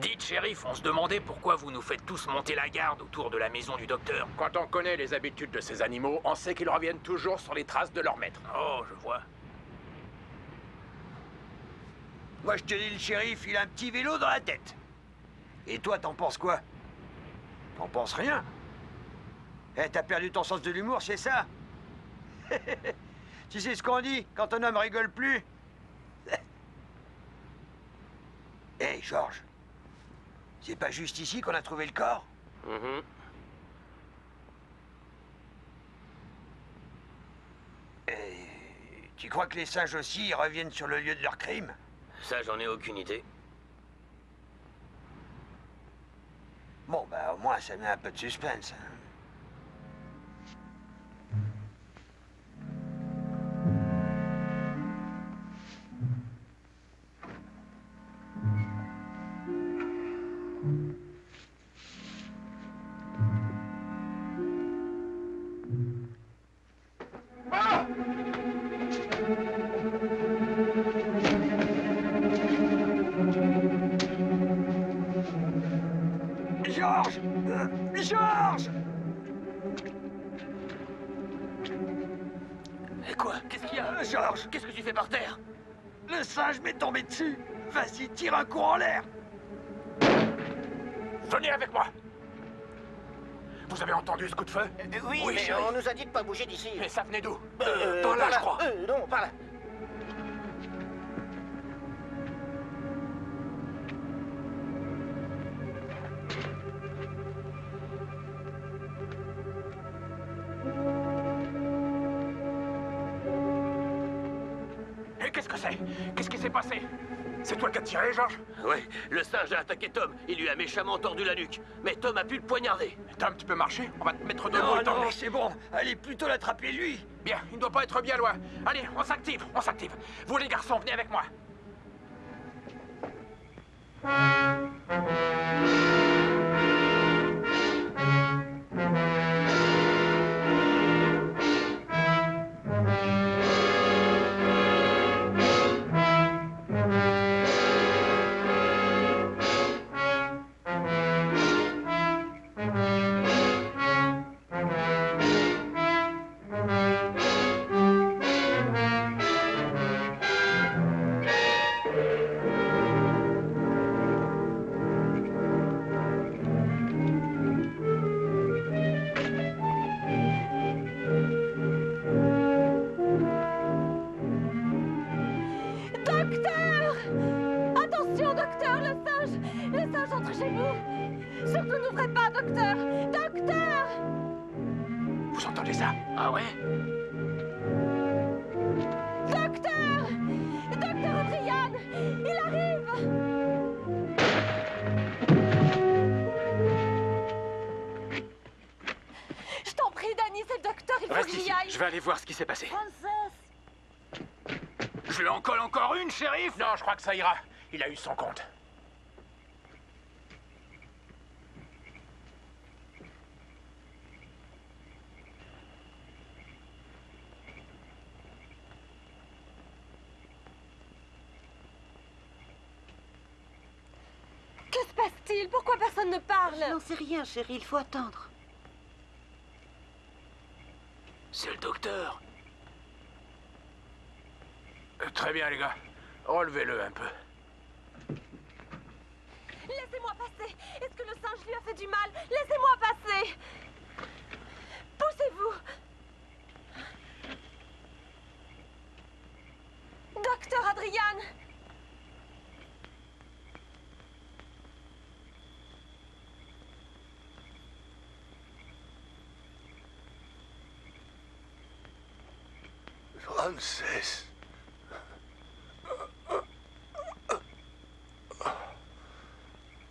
Dites, shérif, on se demandait pourquoi vous nous faites tous monter la garde autour de la maison du docteur. Quand on connaît les habitudes de ces animaux, on sait qu'ils reviennent toujours sur les traces de leur maître. Oh, je vois. Moi, je te dis, le shérif, il a un petit vélo dans la tête. Et toi, t'en penses quoi? T'en penses rien? Eh, t'as perdu ton sens de l'humour, c'est ça? Tu sais ce qu'on dit quand un homme rigole plus? Hé, Georges. C'est pas juste ici qu'on a trouvé le corps? Et tu crois que les singes aussi reviennent sur le lieu de leur crime? Ça, j'en ai aucune idée. Bon, bah au moins ça met un peu de suspense. Georges! Et quoi? Qu'est-ce qu'il y a? Georges, qu'est-ce que tu fais par terre? Le singe m'est tombé dessus! Vas-y, tire un coup en l'air! Venez avec moi. Vous avez entendu ce coup de feu? Oui, mais chérie. on nous a dit de pas bouger d'ici. Mais ça venait d'où? Par là, je crois. Non, par là. Et qu'est-ce que c'est? Qu'est-ce qui s'est passé? C'est toi qui as tiré, Georges? Oui, le singe a attaqué Tom. Il lui a méchamment tordu la nuque. Mais Tom a pu le poignarder. Tom, tu peux marcher? On va te mettre debout Non, et t'emmener. non, c'est bon. Allez plutôt l'attraper, lui. Bien, il ne doit pas être bien loin. Allez, on s'active, on s'active. Vous les garçons, venez avec moi. Docteur! Attention, docteur, le singe entre chez vous. Surtout n'ouvrez pas, docteur. Docteur! Vous entendez ça? Ah ouais? Docteur! Docteur Adrian! Il arrive! Je t'en prie, Danny, c'est le docteur, il faut Reste que j'y ici, aille. je vais aller voir ce qui s'est passé. Frances! Je lui en colle encore une, shérif? Non, je crois que ça ira. Il a eu son compte. Que se passe-t-il? Pourquoi personne ne parle? Je n'en sais rien, chérie, il faut attendre. C'est le docteur. Très bien, les gars. Relevez-le un peu. Laissez-moi passer. Est-ce que le singe lui a fait du mal? Laissez-moi passer. Poussez-vous. Docteur Adrian! Frances.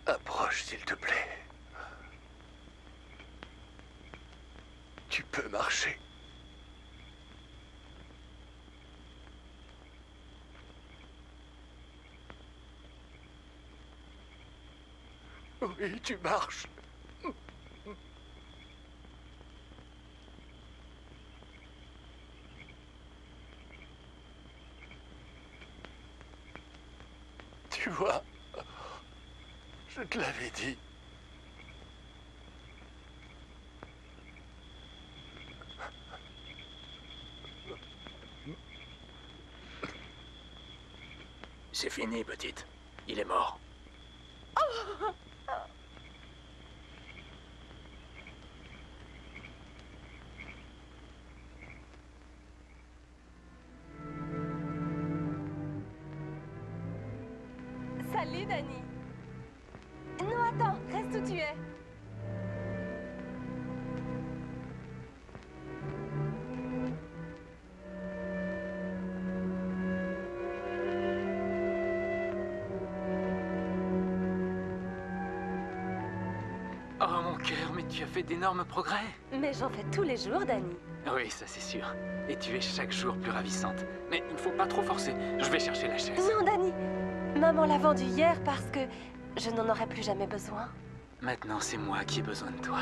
Approche, s'il te plaît. Tu peux marcher. Oui, tu marches. Tu vois, je te l'avais dit. C'est fini, petite. Il est mort. Salut, Danny. Non, attends, reste où tu es. Oh, mon cœur, mais tu as fait d'énormes progrès. Mais j'en fais tous les jours, Danny. Oui, ça c'est sûr. Et tu es chaque jour plus ravissante. Mais il ne faut pas trop forcer. Je vais chercher la chaise. Non, Danny. Maman l'a vendu hier parce que je n'en aurai plus jamais besoin. Maintenant, c'est moi qui ai besoin de toi.